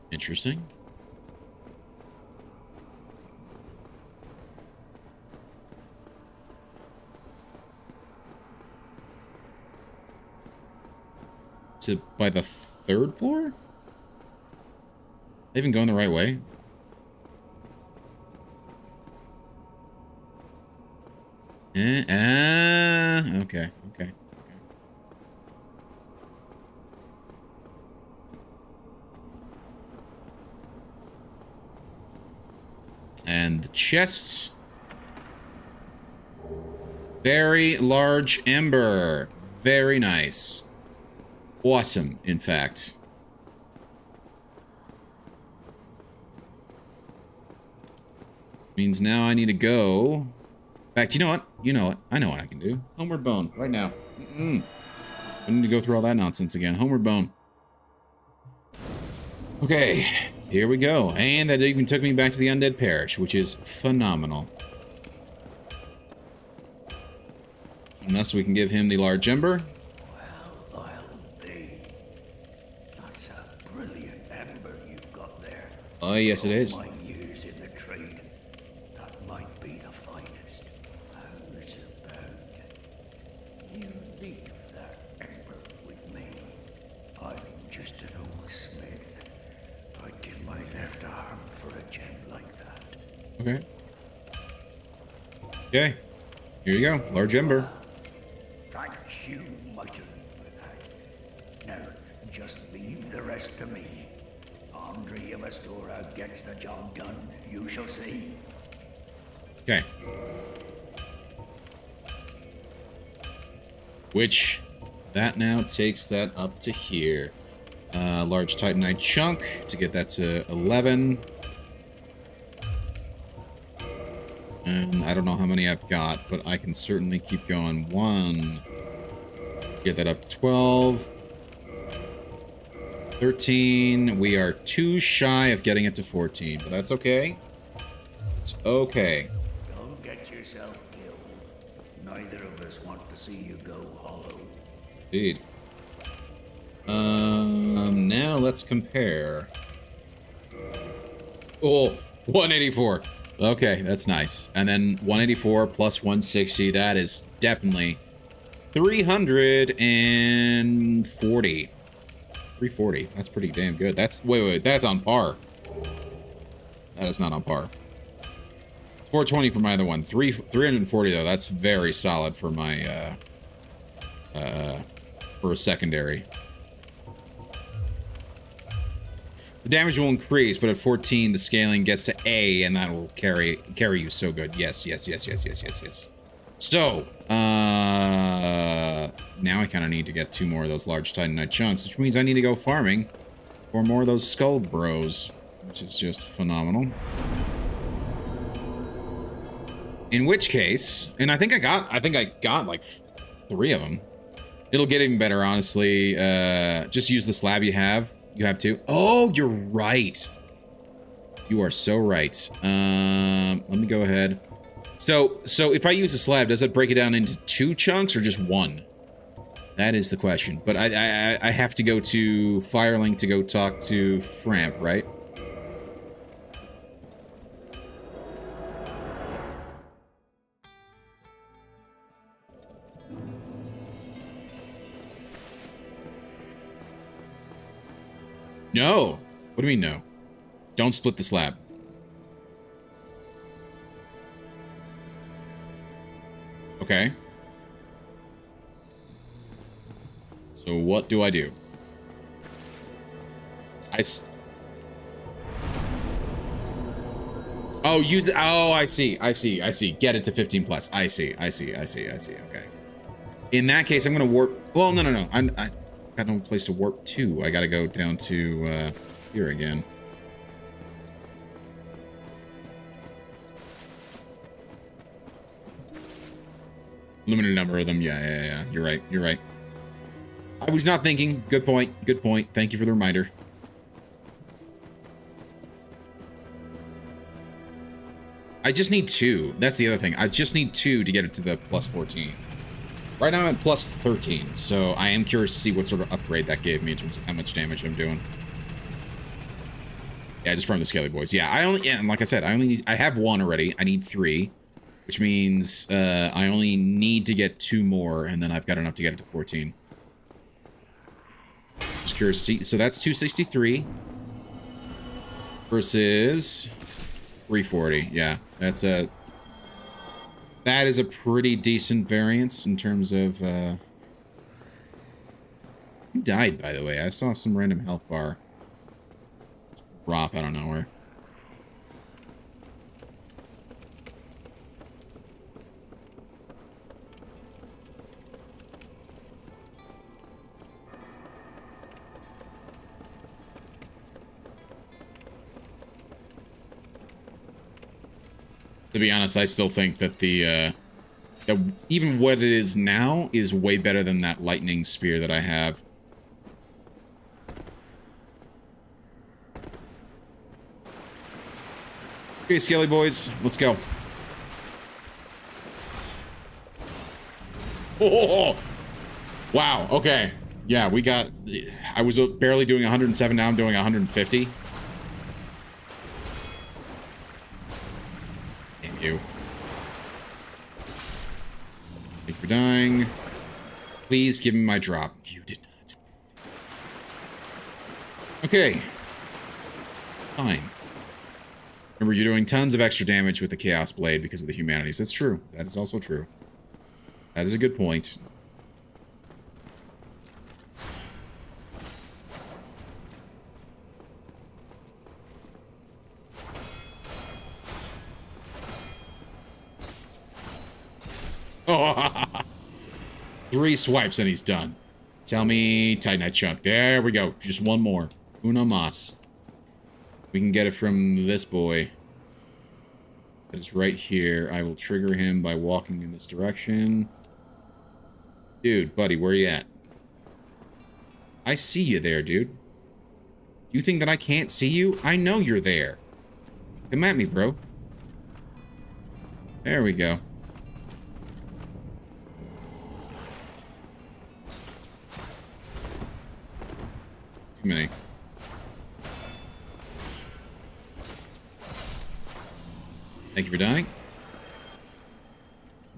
Interesting. Is it by the third floor? They even going the right way? Okay. And the chest. Very large ember. Very nice. Awesome, in fact. Means now I need to go. In fact, you know what? I know what I can do. Homeward bone, right now. I need to go through all that nonsense again. Homeward bone. Okay, here we go. And that even took me back to the Undead Parish, which is phenomenal. Unless we can give him the large ember. Well, I'll be. That's a brilliant ember you've got there. Oh, yes, it is. My years in the trade, that might be the finest. How's about you leave that ember with me? I'm just an old smith. I'd give my left arm for a gem like that. Okay. Okay. Here you go. Large ember. Thank you mightily for that. Now, just leave the rest to me. Andre of Astora gets the job done. You shall see. Okay. Which, that now takes that up to here. Large Titanite chunk to get that to 11. And I don't know how many I've got, but I can certainly keep going. 1. Get that up to 12. 13. We are too shy of getting it to 14, but that's okay. It's okay. Don't get yourself killed. Neither of us want to see you go hollow. Indeed. Now let's compare. Oh, 184. Okay, that's nice. And then 184 plus 160, that is definitely 340. 340. That's pretty damn good. That's wait, that's on par. That is not on par. 420 for my other one. 340 though. That's very solid for my for a secondary. The damage will increase, but at 14 the scaling gets to A, and that will carry you so good. Yes. So, now I kind of need to get 2 more of those large Titanite chunks, which means I need to go farming for more of those skull bros, which is just phenomenal. In which case, and I think I got like 3 of them. It'll get even better, honestly. Just use the slab you have. You have to. Oh, you're right. You are so right. Let me go ahead. So if I use a slab, does it break it down into 2 chunks or just 1? That is the question. But I have to go to Firelink to go talk to Framp, right? No. What do you mean no? Don't split the slab. Okay. So what do I do? Oh, use the, oh, I see. Get it to 15 plus. I see. Okay. In that case, I'm gonna warp. Well, no. I got no place to warp to. I gotta go down to here again. Limited number of them. Yeah. You're right. I was not thinking. Good point. Thank you for the reminder. I just need 2. That's the other thing. I just need 2 to get it to the plus 14. Right now I'm at plus 13, so I am curious to see what sort of upgrade that gave me in terms of how much damage I'm doing. Yeah, just farm the Scaly Boys. Yeah, and like I said, I have 1 already. I need 3, which means I only need to get 2 more, and then I've got enough to get it to 14. Just curious to see. So that's 263 versus 340. Yeah, that is a pretty decent variance in terms of, who died, by the way? I saw some random health bar drop out of nowhere. To be honest, I still think that that even what it is now is way better than that lightning spear that I have. Okay, Scaly Boys, let's go. Oh, wow, okay. Yeah, we got... I was barely doing 107, now I'm doing 150. You. Thank you for dying. Please give me my drop. You did not. Okay. Fine. Remember, you're doing tons of extra damage with the Chaos Blade because of the humanities. That's true. That is also true. That is a good point. Oh, 3 swipes and he's done. Tell me Titanite chunk. There we go. Just 1 more. Uno mas. We can get it from this boy. That is right here. I will trigger him by walking in this direction. Dude, buddy, where you at? I see you there, dude. You think that I can't see you? I know you're there. Come at me, bro. There we go. many. Thank you for dying.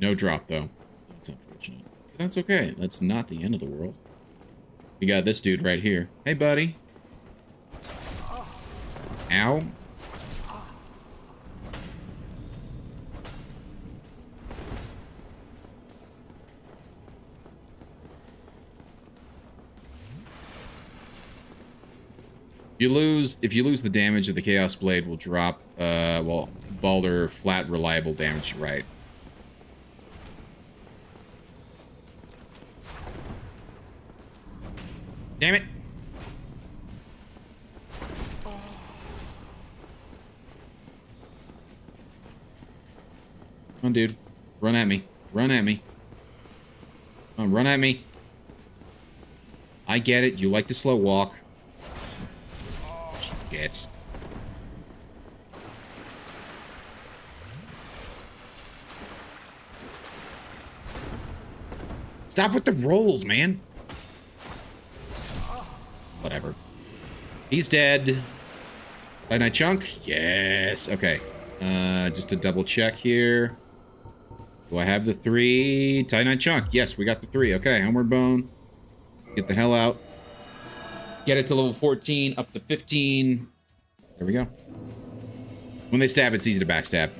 No drop, though. That's unfortunate. But that's okay. That's not the end of the world. We got this dude right here. Hey, buddy. Ow. If you lose the damage of the Chaos Blade will drop, well, Baldur flat reliable damage, right? Damn it! Come on, dude. Run at me. Run at me. Come on, run at me. I get it. You like to slow walk. Shit. Stop with the rolls, man. Whatever. He's dead. Titanite chunk? Yes. Okay. Just to double check here. Do I have the 3? Titanite chunk. Yes, we got the 3. Okay, homeward bone. Get the hell out. Get it to level 14, up to 15. There we go. When they stab, it's easy to backstab.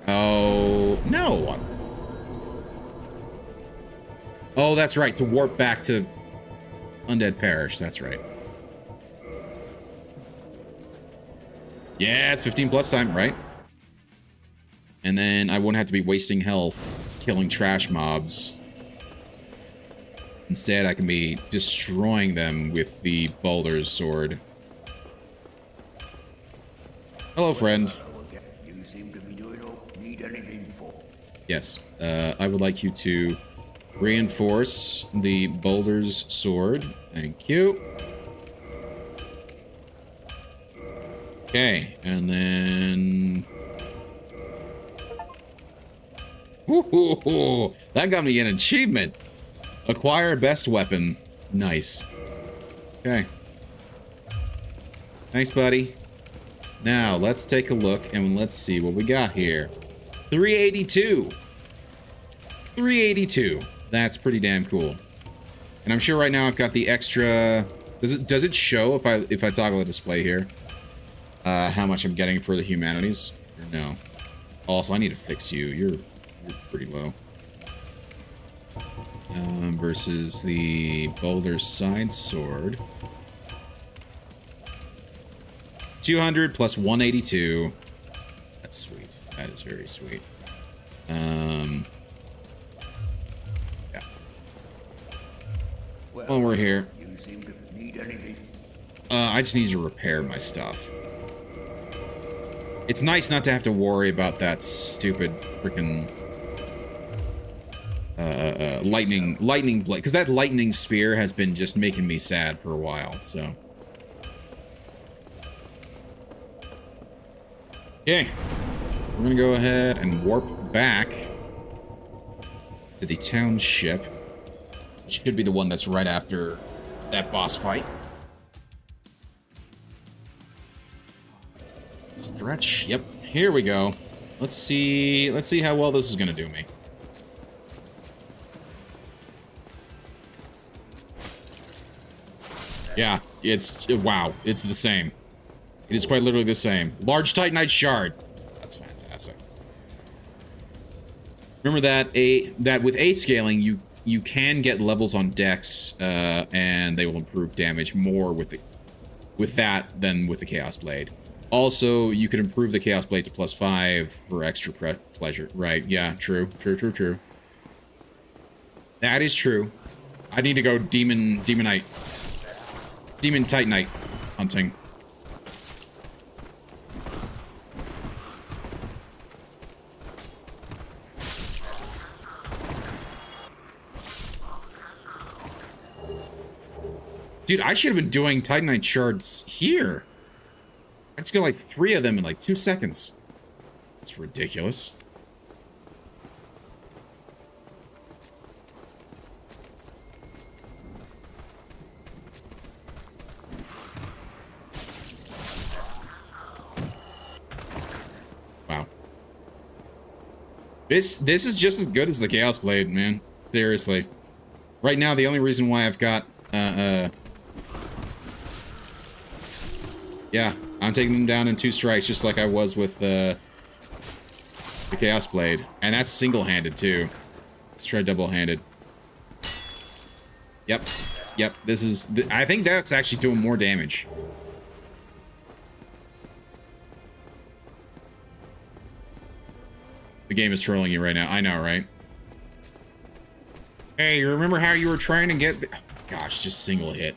Oh, no. Oh, that's right. To warp back to Undead Parish. That's right. Yeah, it's 15 plus time, right? And then I won't have to be wasting health killing trash mobs. Instead, I can be destroying them with the Baldur's sword. Hello, friend. You seem to be doing all need anything for. Yes, I would like you to reinforce the Baldur's sword. Thank you. Okay, and then... Woohoo! That got me an achievement. Acquire best weapon. Nice. Okay. Thanks, buddy. Now, let's take a look and let's see what we got here. 382. 382. That's pretty damn cool. And I'm sure right now I've got the extra... Does it show if I toggle the display here? How much I'm getting for the humanities? Or no? Also, I need to fix you. You're pretty low. Versus the Baldur's Side Sword. 200 plus 182. That's sweet. That is very sweet. Yeah. While we're here, You seem to need anything. I just need to repair my stuff. It's nice not to have to worry about that stupid freaking lightning blade, because that lightning spear has been just making me sad for a while. So, okay, we're gonna go ahead and warp back to the township. Should be the one that's right after that boss fight. Stretch. Yep. Here we go. Let's see how well this is gonna do me. Yeah, wow, it's the same. It is quite literally the same. Large Titanite shard. That's fantastic. Remember that with A scaling, you can get levels on Dex, and they will improve damage more with that than with the Chaos Blade. Also, you could improve the Chaos Blade to +5 for extra pleasure. Right, yeah, true. That is true. I need to go Demon Titanite hunting. Dude, I should have been doing Titanite shards here. I just got like 3 of them in like 2 seconds. That's ridiculous. This is just as good as the Chaos Blade, man. Seriously. Right now, the only reason why I've got, yeah, I'm taking them down in 2 strikes, just like I was with, the Chaos Blade. And that's single-handed, too. Let's try double-handed. Yep. Yep, this is... I think that's actually doing more damage. The game is trolling you right now. I know, right? Hey, you remember how you were trying to get... Oh, gosh, just single hit.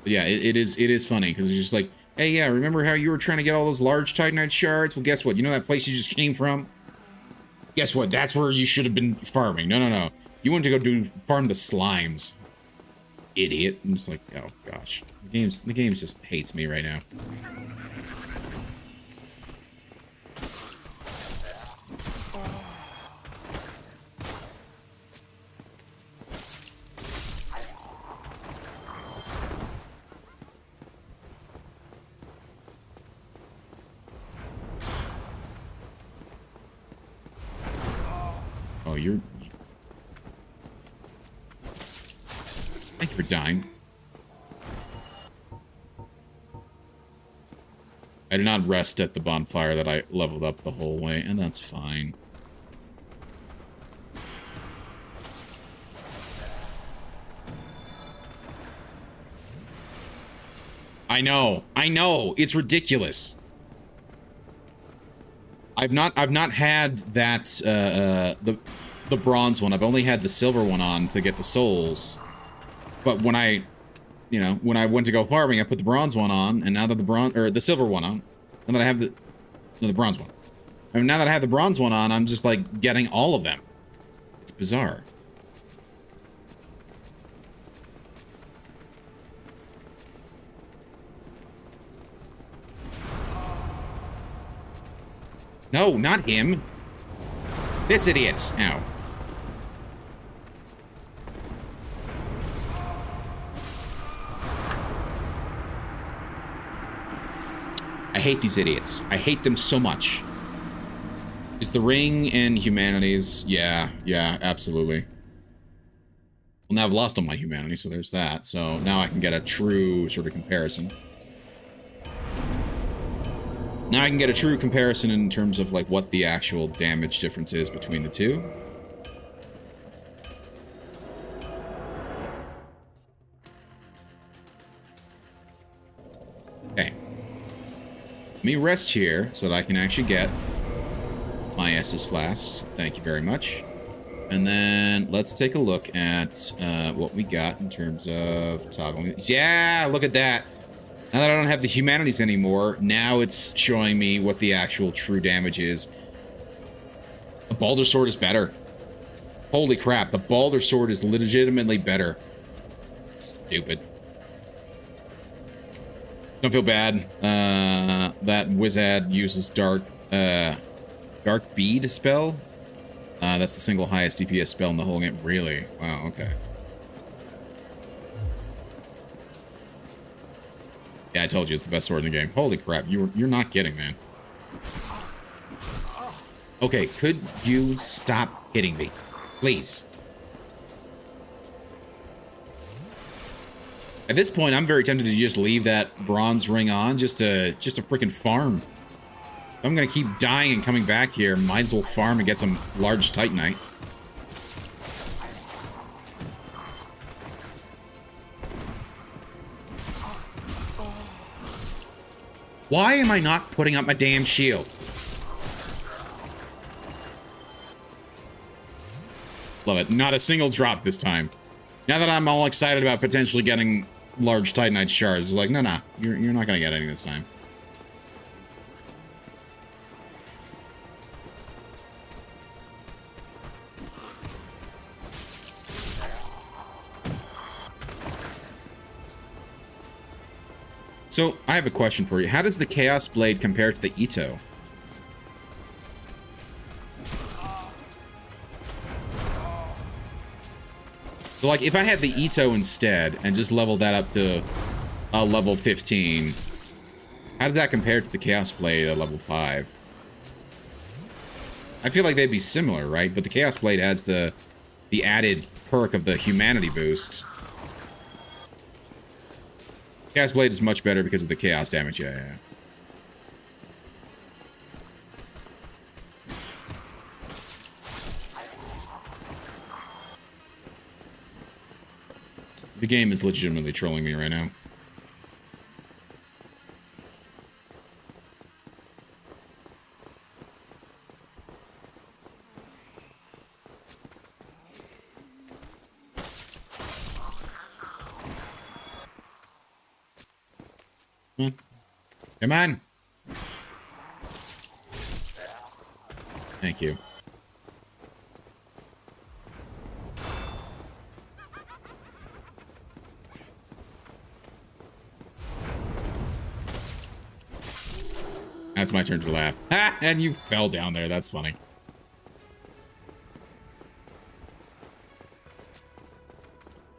But yeah, it is funny, because it's just like, hey, yeah, remember how you were trying to get all those large Titanite shards? Well, guess what? You know that place you just came from? Guess what? That's where you should have been farming. No, no, no. You want to go farm the slimes. Idiot. I'm just like, oh, gosh. The game just hates me right now. Oh, you're... Thank you for dying. I did not rest at the bonfire that I leveled up the whole way, and that's fine. I know, it's ridiculous. I've not had that the bronze one. I've only had the silver one on to get the souls. But when I went to go farming, I put the bronze one on, and now that the silver one on, and then I have the bronze one. I mean, now that I have the bronze one on, I'm just like getting all of them. It's bizarre. No, not him. This idiot. Ow. I hate these idiots. I hate them so much. Is the ring and humanities? Yeah, absolutely. Well, now I've lost all my humanity, so there's that. So now I can get a true sort of comparison. Now I can get a true comparison in terms of, like, what the actual damage difference is between the two. Okay. Let me rest here so that I can actually get my Estus flasks. Thank you very much. And then let's take a look at what we got in terms of toggling. Yeah, look at that. Now that I don't have the humanities anymore, now it's showing me what the actual true damage is. The Baldur sword is better. Holy crap, the Baldur sword is legitimately better. Stupid. Don't feel bad. That Wizard uses Dark Bead spell. That's the single highest DPS spell in the whole game. Really? Wow, okay. Yeah, I told you it's the best sword in the game. Holy crap, you're not kidding, man. Okay, could you stop hitting me? Please. At this point, I'm very tempted to just leave that bronze ring on just to freaking farm. If I'm gonna keep dying and coming back here, might as well farm and get some large Titanite. Why am I not putting up my damn shield? Love it. Not a single drop this time. Now that I'm all excited about potentially getting large Titanite shards, it's like, no, you're not gonna get any this time. So, I have a question for you. How does the Chaos Blade compare to the Ito? So, like, if I had the Ito instead and just leveled that up to level 15, how does that compare to the Chaos Blade at level 5? I feel like they'd be similar, right? But the Chaos Blade has the added perk of the humanity boost. Chaos Blade is much better because of the chaos damage. Yeah. The game is legitimately trolling me right now. Come on. Thank you. That's my turn to laugh. Ha! And you fell down there. That's funny.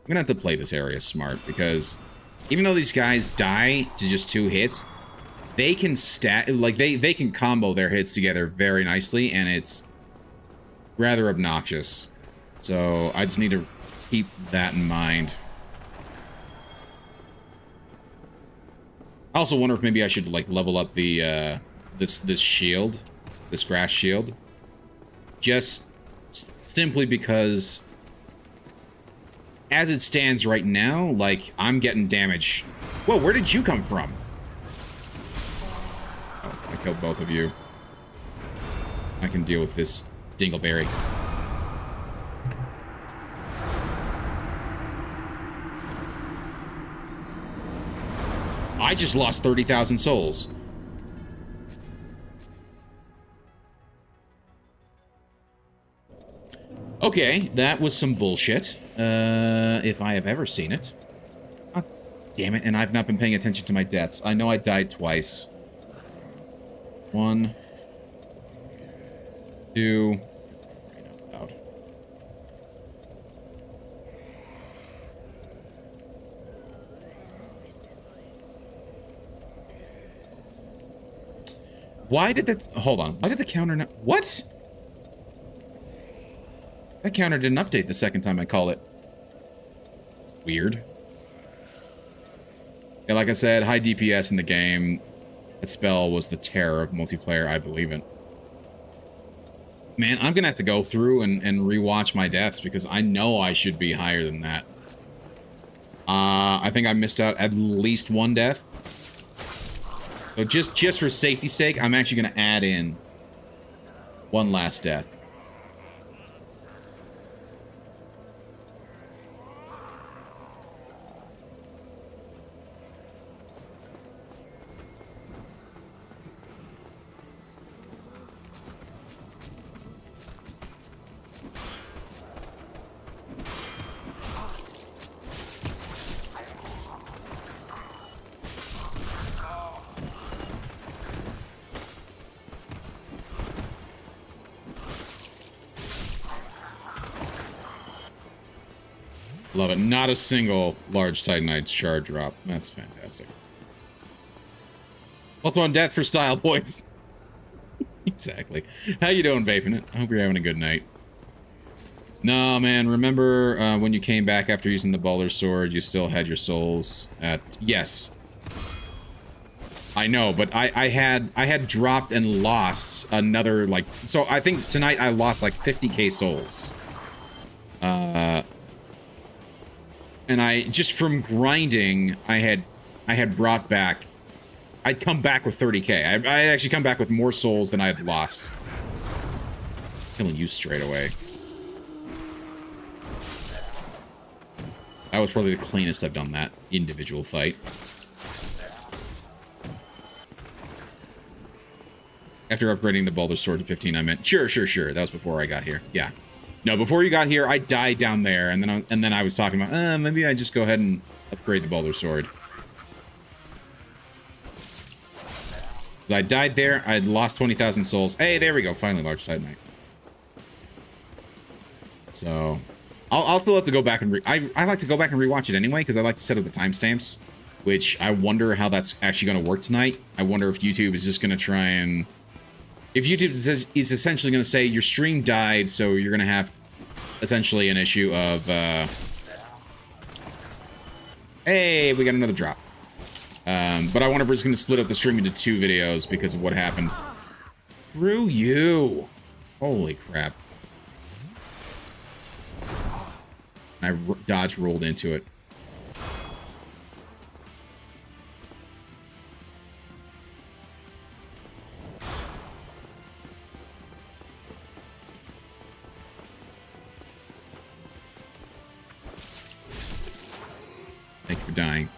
I'm gonna have to play this area smart because even though these guys die to just 2 hits, they can they can combo their hits together very nicely, and it's rather obnoxious. So I just need to keep that in mind. I also wonder if maybe I should like level up the this shield, this grass shield, just simply because as it stands right now, like I'm getting damage. Whoa, where did you come from? Oh, I killed both of you. I can deal with this dingleberry. I just lost 30,000 souls. Okay, that was some bullshit. If I have ever seen it. Oh, damn it, and I've not been paying attention to my deaths. I know I died twice. 1, 2... Out. Why did that... Hold on. Why did the counter not... What? That counter didn't update the second time I call it. Weird. Yeah, like I said, high DPS in the game. That spell was the terror of multiplayer, I believe it. Man, I'm gonna have to go through and rewatch my deaths because I know I should be higher than that. I think I missed out at least 1 death. So just for safety's sake, I'm actually gonna add in 1 last death. Love it. Not a single large Titanite shard drop. That's fantastic. Plus 1 death for style points. Exactly. How you doing, Vaping It? I hope you're having a good night. No, man. Remember when you came back after using the Baldur sword, you still had your souls at... Yes. I know, but I had dropped and lost another, like... So I think tonight I lost like 50k souls. And I, just from grinding, I had brought back, I'd come back with 30k. I actually come back with more souls than I had lost. Killing you straight away. That was probably the cleanest I've done that individual fight. After upgrading the Baldur sword to 15, I meant, sure. That was before I got here. Yeah. No, before you got here, I died down there, and then I was talking about, maybe I just go ahead and upgrade the Baldur sword. As I died there, I'd lost 20,000 souls. Hey, there we go. Finally, large Titanite. So, I'll still have to go back and I like to go back and rewatch it anyway, because I like to set up the timestamps, which I wonder how that's actually going to work tonight. I wonder if YouTube is just going to try and If YouTube is essentially going to say your stream died, so you're going to have essentially an issue of, hey, we got another drop. But I wonder if we're just going to split up the stream into 2 videos because of what happened. Screw you. Holy crap. I dodge rolled into it. Thank you for dying.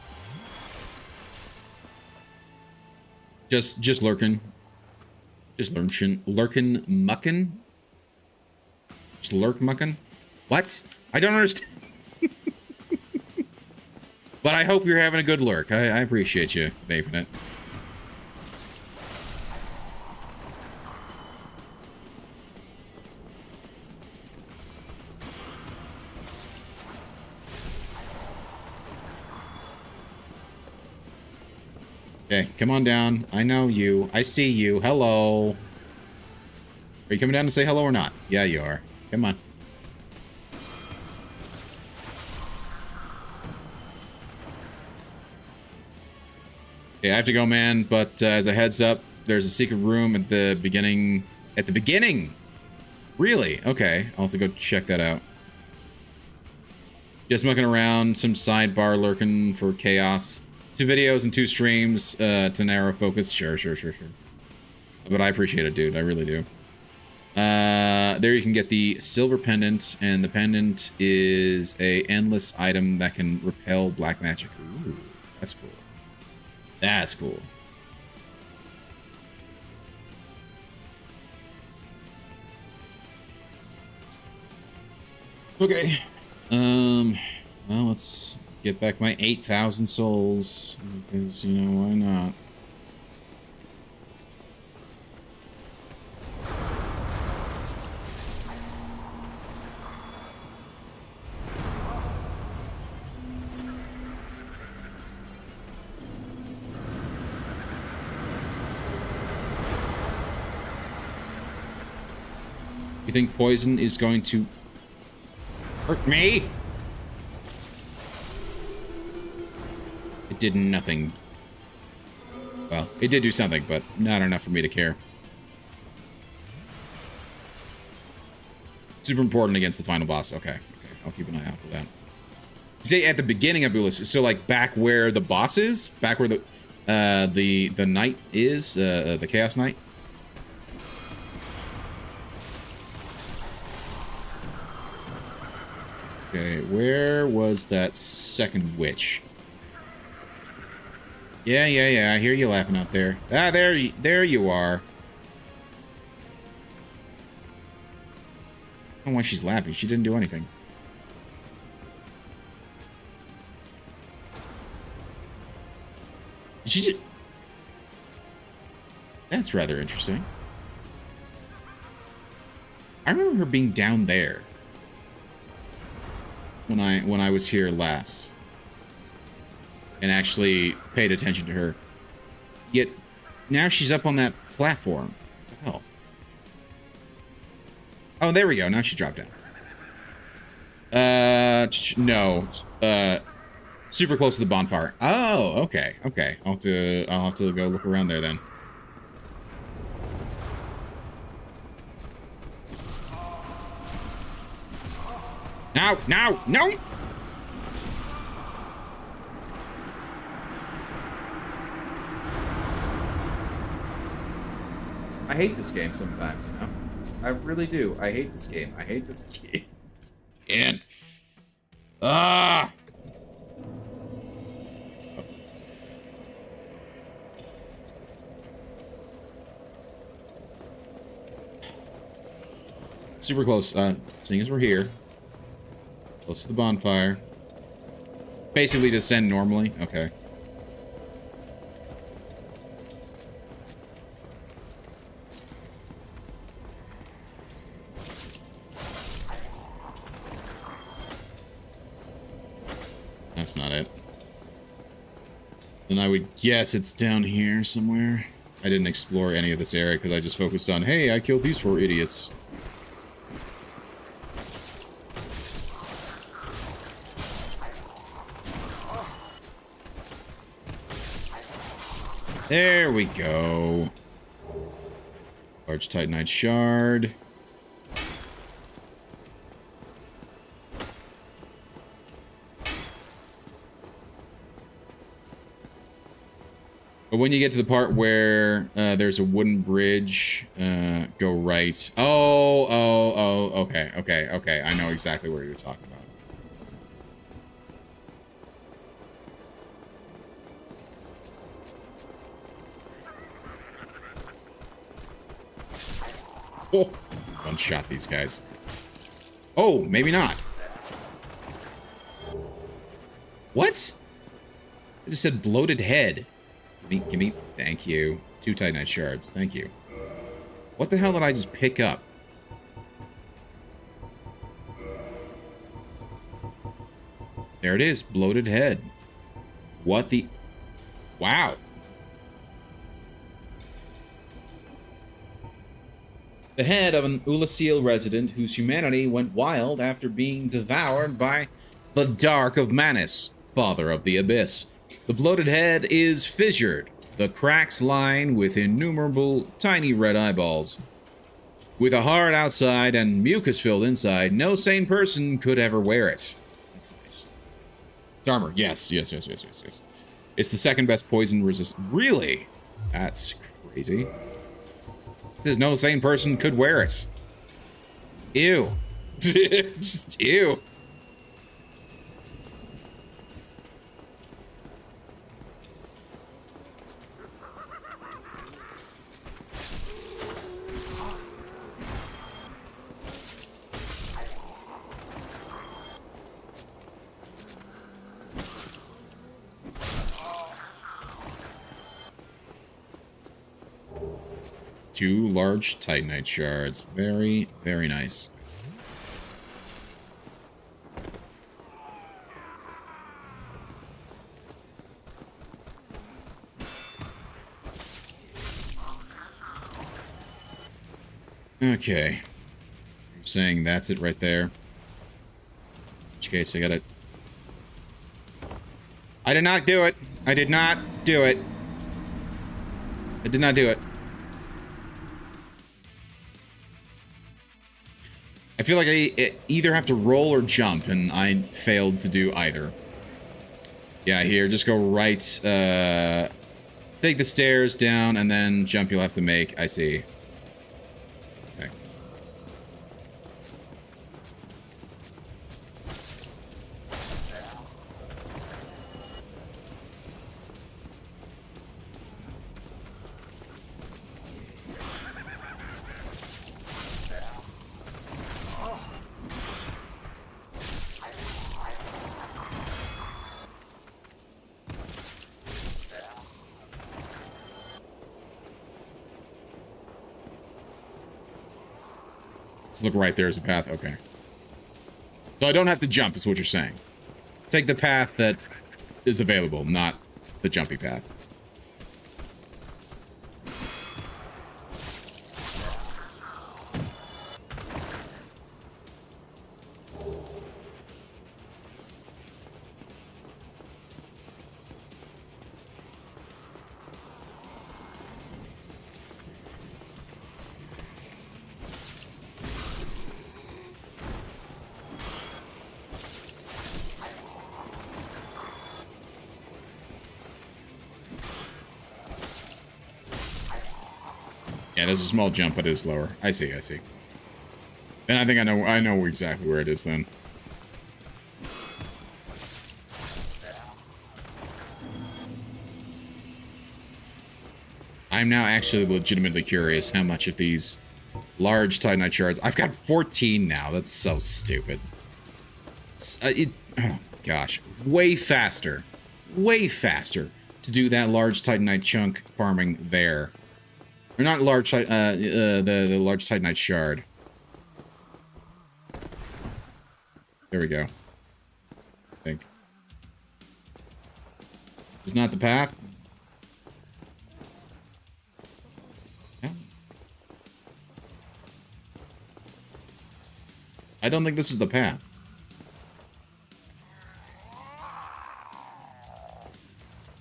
Just lurking. Just lurking mucking. Just lurk mucking. What? I don't understand. But I hope you're having a good lurk. I appreciate you vaping it. Okay, come on down. I know you. I see you. Hello. Are you coming down to say hello or not? Yeah, you are. Come on. Okay, I have to go, man, but as a heads up, there's a secret room at the beginning. At the beginning? Really? Okay, I'll have to go check that out. Just mucking around, some sidebar lurking for chaos. 2 videos and 2 streams to narrow focus. Sure. But I appreciate it, dude. I really do. There you can get the silver pendant, and the pendant is a endless item that can repel black magic. Ooh, that's cool. That's cool. Okay. Well, let's get back my 8,000 souls, because, you know, why not? You think poison is going to hurt me? It did nothing. Well, it did do something, but not enough for me to care. Super important against the final boss. Okay, I'll keep an eye out for that. You say at the beginning of Oolacile, so like back where the boss is, back where the knight is, the Chaos Knight. Okay, where was that second witch? Yeah, I hear you laughing out there. Ah, there you are. I don't know why she's laughing. She didn't do anything. She just... That's rather interesting. I remember her being down there when I was here last and actually paid attention to her. Yet now she's up on that platform. What the hell? Oh, there we go. Now she dropped down. No. Super close to the bonfire. Oh, okay. I'll have to go look around there then. No! I hate this game sometimes, you know? I really do. I hate this game. And... Ah! Super close. Seeing as we're here. Close to the bonfire. Basically descend normally. Okay. That's not it. Then I would guess it's down here somewhere. I didn't explore any of this area because I just focused on, hey, I killed these 4 idiots. There we go. Large Titanite shard. But when you get to the part where there's a wooden bridge, go right. Oh, okay. I know exactly where you're talking about. Oh, one shot these guys. Oh, maybe not. What? It just said bloated head. Give me, thank you. 2 Titanite shards, thank you. What the hell did I just pick up? There it is, bloated head. What the? Wow. The head of an Oolacile resident whose humanity went wild after being devoured by the Dark of Manus, father of the Abyss. The bloated head is fissured, the cracks line with innumerable tiny red eyeballs. With a hard outside and mucus-filled inside, no sane person could ever wear it. That's nice. It's armor. Yes. It's the second best poison resist. Really? That's crazy. It says no sane person could wear it. Ew. Just ew. Two large Titanite shards. Very, very nice. Okay. I'm saying that's it right there. In which case, I gotta... I did not do it. I did not do it. I did not do it. I feel like I either have to roll or jump, and I failed to do either. Yeah, here, just go right, take the stairs down, and then jump you'll have to make. I see. Okay. Look right there as a path. Okay. So I don't have to jump, is what you're saying. Take the path that is available, not the jumpy path. Yeah, there's a small jump, but it is lower. I see, I see. Then I think I know exactly where it is then. I'm now actually legitimately curious how much of these large Titanite shards... I've got 14 now. That's so stupid. Oh, gosh. Way faster to do that large Titanite chunk farming there. Or not large, the large Titanite shard. There we go. I think. Is not the path? I don't think this is the path.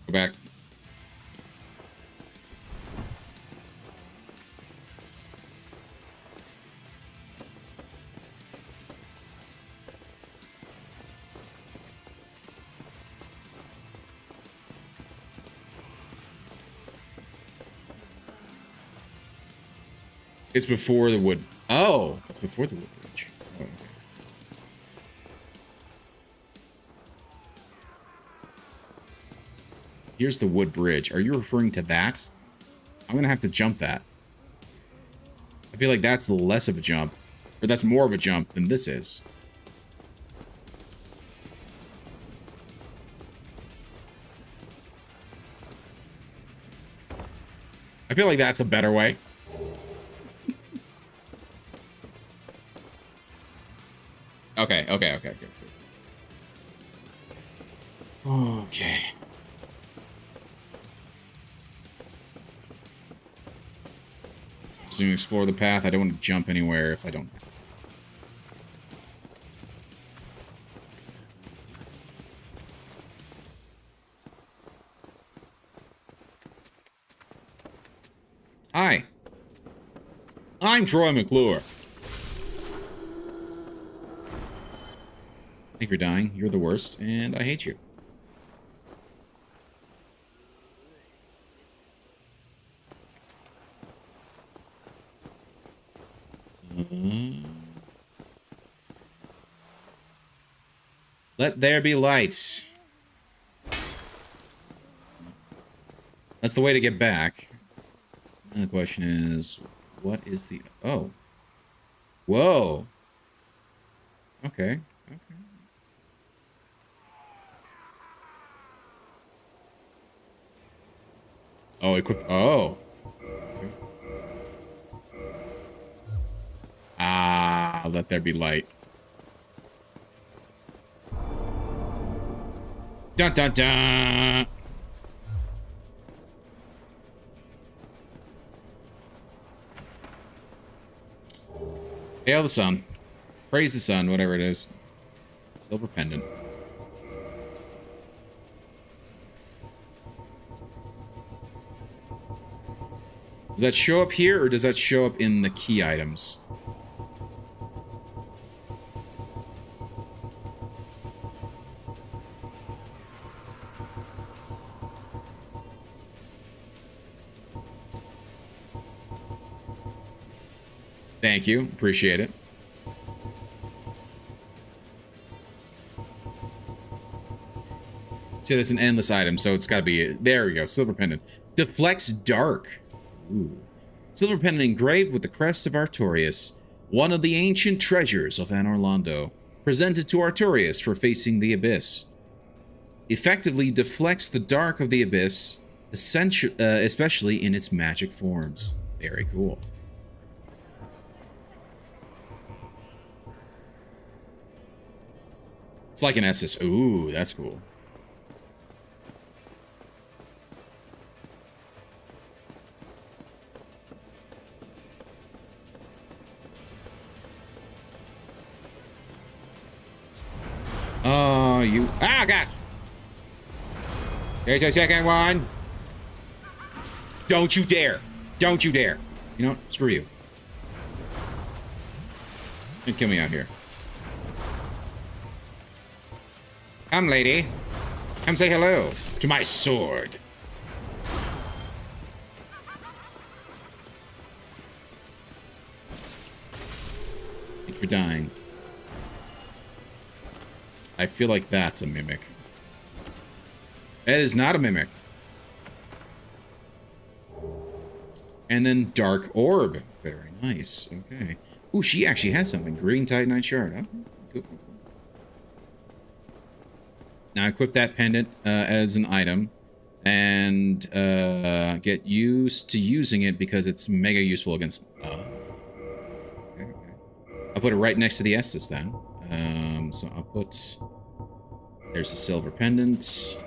Go back. It's before the wood. Oh, it's before the wood bridge. Oh, okay. Here's the wood bridge. Are you referring to that? I'm gonna have to jump that. I feel like that's less of a jump, or that's more of a jump than this is. I feel like that's a better way. Okay. Okay. So you explore the path. I don't want to jump anywhere if I don't. Hi. I'm Troy McClure. Thank you for dying. You're the worst, and I hate you. Let there be light. That's the way to get back. And the question is, what is the... Oh. Whoa. Okay. Oh, equipped. Oh. Okay. Ah, let there be light. Dun dun dun. Hail the sun. Praise the sun, whatever it is. Silver pendant. Does that show up here, or does that show up in the key items? Thank you. Appreciate it. See, that's an endless item, so it's got to be... There we go. Silver pendant. Deflects dark. Ooh. Silver pendant engraved with the crest of Artorias, one of the ancient treasures of Anor Londo, presented to Artorias for facing the abyss. Effectively deflects the dark of the abyss, especially in its magic forms. Very cool. It's like an SS. Ooh, that's cool. Oh, you... Ah, gosh! There's a second one. Don't you dare. Don't you dare. You know what? Screw you. Don't kill me out here. Come, lady. Come say hello to my sword. Thank you for dying. I feel like that's a mimic. That is not a mimic. And then Dark Orb. Very nice. Okay. Ooh, she actually has something. Green Titanite Shard. Huh? Cool. Now equip that pendant as an item. And get used to using it because it's mega useful against... Okay. I'll put it right next to the Estus then. So I'll put... There's the silver pendant.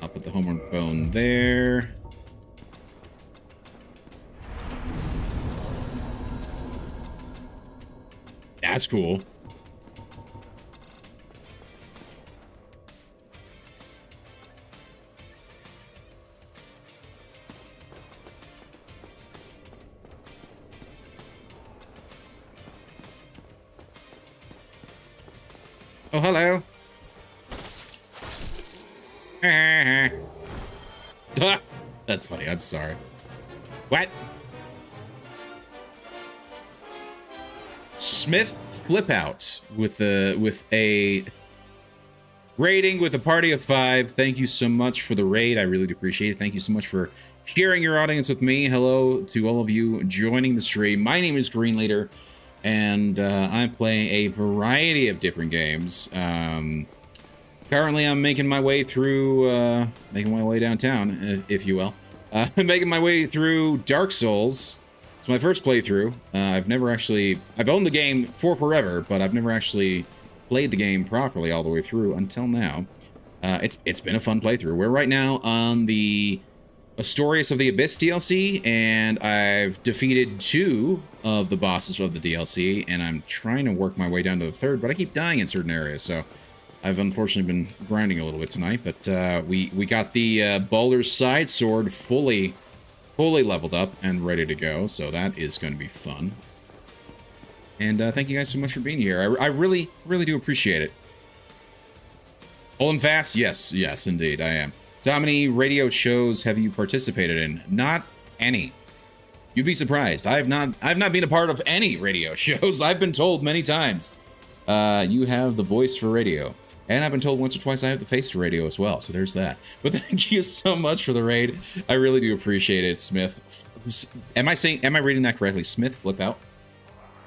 I'll put the homeward bone there. That's cool. Oh, hello. That's funny. I'm sorry. What? SmithFlipout with a rating with a party of 5. Thank you so much for the raid. I really do appreciate it. Thank you so much for sharing your audience with me. Hello to all of you joining the stream. My name is Green Leader, and I'm playing a variety of different games. Currently, I'm making my way through, making my way downtown, if you will. I'm making my way through Dark Souls. It's my first playthrough. I've owned the game for forever, but I've never actually played the game properly all the way through until now. It's been a fun playthrough. We're right now on the Astorias of the Abyss DLC, and I've defeated 2 of the bosses of the DLC, and I'm trying to work my way down to the 3rd, but I keep dying in certain areas, so I've unfortunately been grinding a little bit tonight. But we got the Baldur's Side Sword fully leveled up and ready to go, so that is going to be fun. And thank you guys so much for being here. I really do appreciate it. Holding fast? Yes, indeed, I am. So how many radio shows have you participated in? Not any. You'd be surprised. I've not been a part of any radio shows. I've been told many times, you have the voice for radio. And I've been told once or twice I have the face for radio as well, so there's that. But thank you so much for the raid. I really do appreciate it, Smith. Am I reading that correctly? SmithFlipout.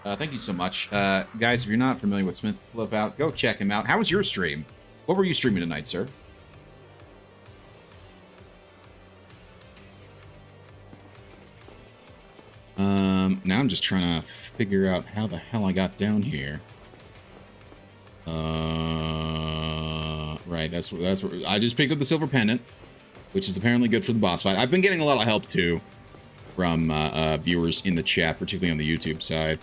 Thank you so much. Guys, if you're not familiar with SmithFlipout, go check him out. How was your stream? What were you streaming tonight, sir? Now I'm just trying to figure out how the hell I got down here. Right, that's where I just picked up the silver pendant, which is apparently good for the boss fight. I've been getting a lot of help too from viewers in the chat, particularly on the YouTube side.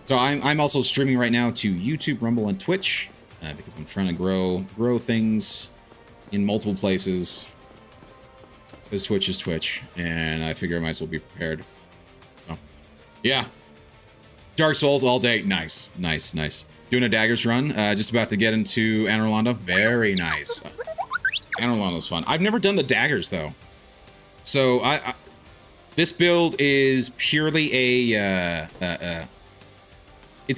So I'm also streaming right now to YouTube, Rumble, and Twitch because I'm trying to grow things in multiple places. Because Twitch is Twitch, and I figure I might as well be prepared. So, yeah. Dark Souls all day. Nice. Doing a daggers run. Just about to get into Anor Londo. Very nice. Anor Londo's fun. I've never done the daggers, though. So, this build is purely it's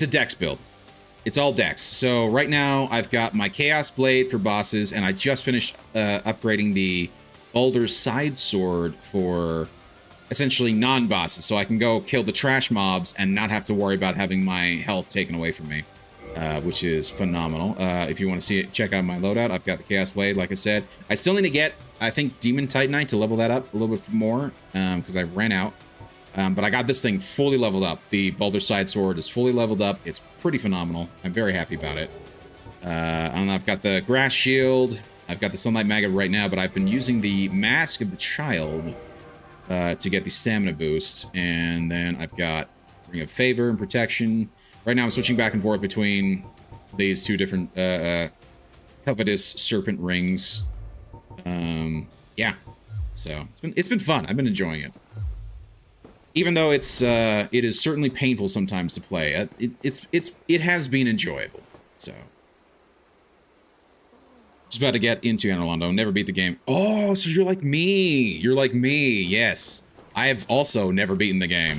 a dex build. It's all dex. So, right now, I've got my Chaos Blade for bosses, and I just finished upgrading the Baldur's Side Sword for essentially non-bosses, so I can go kill the trash mobs and not have to worry about having my health taken away from me, which is phenomenal. If you want to see it, check out my loadout. I've got the Chaos Blade, like I said. I still need to get, I think, Demon Titanite to level that up a little bit more, because I ran out. But I got this thing fully leveled up. The Baldur Side Sword is fully leveled up. It's pretty phenomenal. I'm very happy about it. And I've got the Grass Shield. I've got the Sunlight Maggot right now, but I've been using the Mask of the Child to get the stamina boost. And then I've got Ring of Favor and Protection. Right now I'm switching back and forth between these 2 different Covetous Serpent Rings. Yeah. So it's been fun. I've been enjoying it. Even though it is certainly painful sometimes to play, it has been enjoyable. So just about to get into Anor Londo. Never beat the game. Oh, so you're like me. You're like me. Yes, I have also never beaten the game.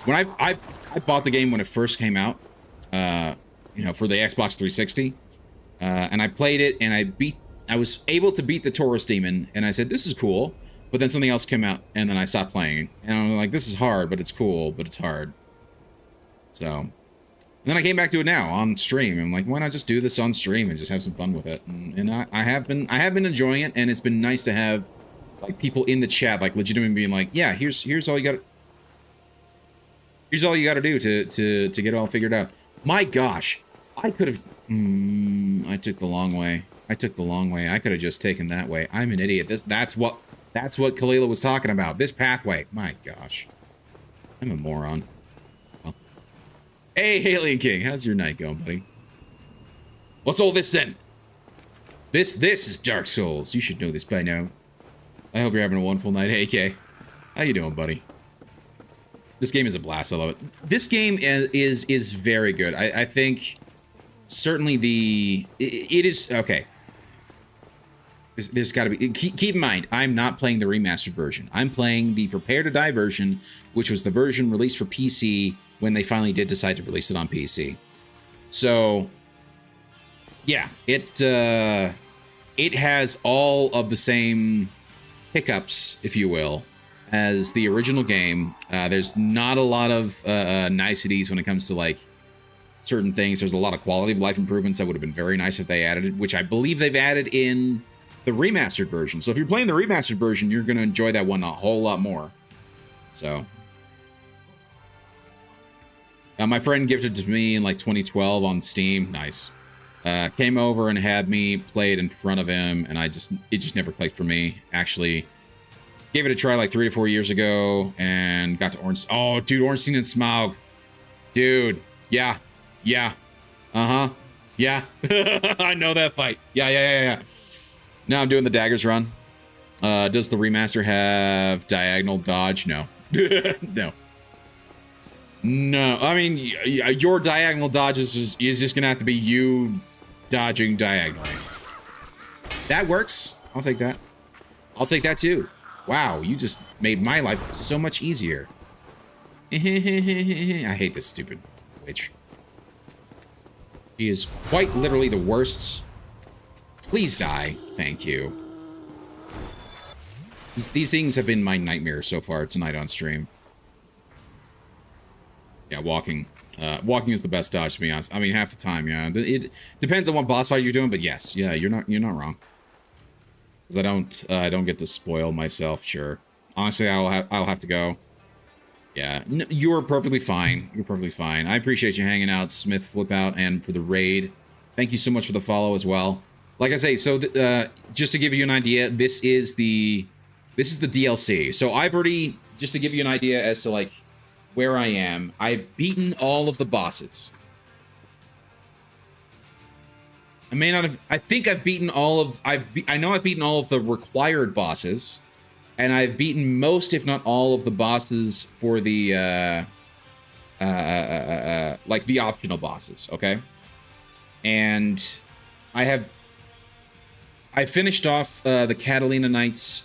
When I bought the game when it first came out, for the Xbox 360, and I played it, and I was able to beat the Taurus Demon, and I said, this is cool. But then something else came out, and then I stopped playing. And I'm like, this is hard, but it's cool, but it's hard. So, and then I came back to it now on stream. I'm like, why not just do this on stream and just have some fun with it? And I have been enjoying it, and it's been nice to have like people in the chat, like legitimately being like, yeah, here's all you got. Here's all you got to do to get it all figured out. My gosh, I could have. I took the long way. I could have just taken that way. I'm an idiot. That's what Kalila was talking about. This pathway. My gosh. I'm a moron. Well, Hey, Alien King, how's your night going, buddy? What's all this then? This is Dark Souls. You should know this by now. I hope you're having a wonderful night. Hey, Kay. How you doing, buddy? This game is a blast. I love it. This game is very good. I think certainly it is okay. There's got to be keep in mind, I'm not playing the remastered version. I'm playing the Prepare to Die version, which was the version released for PC when they finally did decide to release it on PC. So yeah, it has all of the same hiccups, if you will, as the original game. There's not a lot of niceties when it comes to like certain things. There's a lot of quality of life improvements that would have been very nice if they added it, which I believe they've added in the remastered version. So if you're playing the remastered version, you're going to enjoy that one a whole lot more. So my friend gifted it to me in like 2012 on Steam. Nice. Came over and had me play it in front of him, and it just never clicked for me. Actually, gave it a try like 3 to 4 years ago and got to Oh, dude, Ornstein and Smaug. Dude, yeah. Uh-huh. Yeah. I know that fight. Yeah. Now I'm doing the daggers run. Does the remaster have diagonal dodge? No. No. I mean, your diagonal dodge is just gonna have to be you dodging diagonally. That works. I'll take that. I'll take that too. Wow, you just made my life so much easier. I hate this stupid witch. She is quite literally the worst. Please die. Thank you. These things have been my nightmare so far tonight on stream. Yeah, walking. Walking is the best dodge, to be honest. I mean, half the time, yeah. It depends on what boss fight you're doing, but yes, yeah, you're not wrong. Because I don't get to spoil myself. Sure. Honestly, I'll have to go. Yeah, no, you're perfectly fine. You're perfectly fine. I appreciate you hanging out, SmithFlipout, and for the raid. Thank you so much for the follow as well. Like I say, so just to give you an idea, this is the DLC. So I've already, just to give you an idea as to like where I am, I've beaten all of the bosses. I may not have. I think I've beaten all of. I know I've beaten all of the required bosses, and I've beaten most, if not all, of the bosses for the like the optional bosses. Okay, and I finished off the Catalina Knights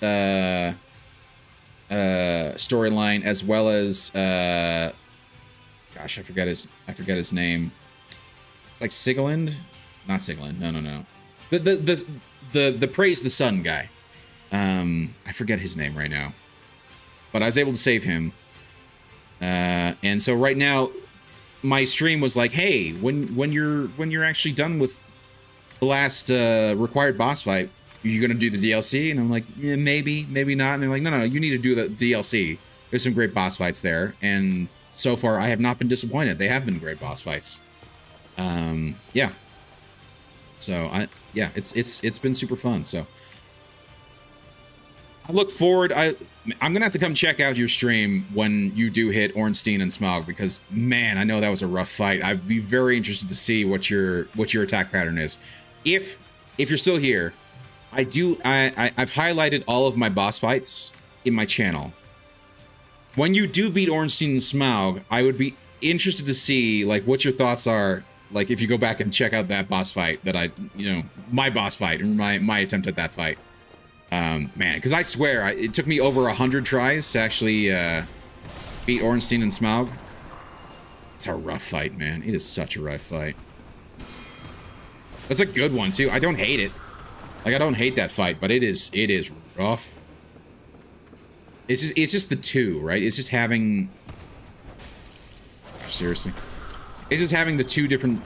storyline, as well as gosh, I forget his name. It's like Sigilind. Not Sigilind. No. The Praise the Sun guy. I forget his name right now. But I was able to save him. And so right now, my stream was like, hey, when you're actually done with the last required boss fight, are you gonna do the DLC? And I'm like, yeah, maybe not. And they're like, no, you need to do the DLC. There's some great boss fights there, and so far I have not been disappointed. They have been great boss fights. Yeah. So it's been super fun. So I look forward. I'm gonna have to come check out your stream when you do hit Ornstein and Smaug, because man, I know that was a rough fight. I'd be very interested to see what your attack pattern is. If you're still here, I've highlighted all of my boss fights in my channel. When you do beat Ornstein and Smaug, I would be interested to see like what your thoughts are. Like if you go back and check out that boss fight that my boss fight and my attempt at that fight. Man, because I swear it took me over 100 tries to actually beat Ornstein and Smaug. It's a rough fight, man. It is such a rough fight. That's a good one too. I don't hate it. Like I don't hate that fight, but it is rough. It's just the two, right? It's just having. Gosh, seriously. It's just having the two different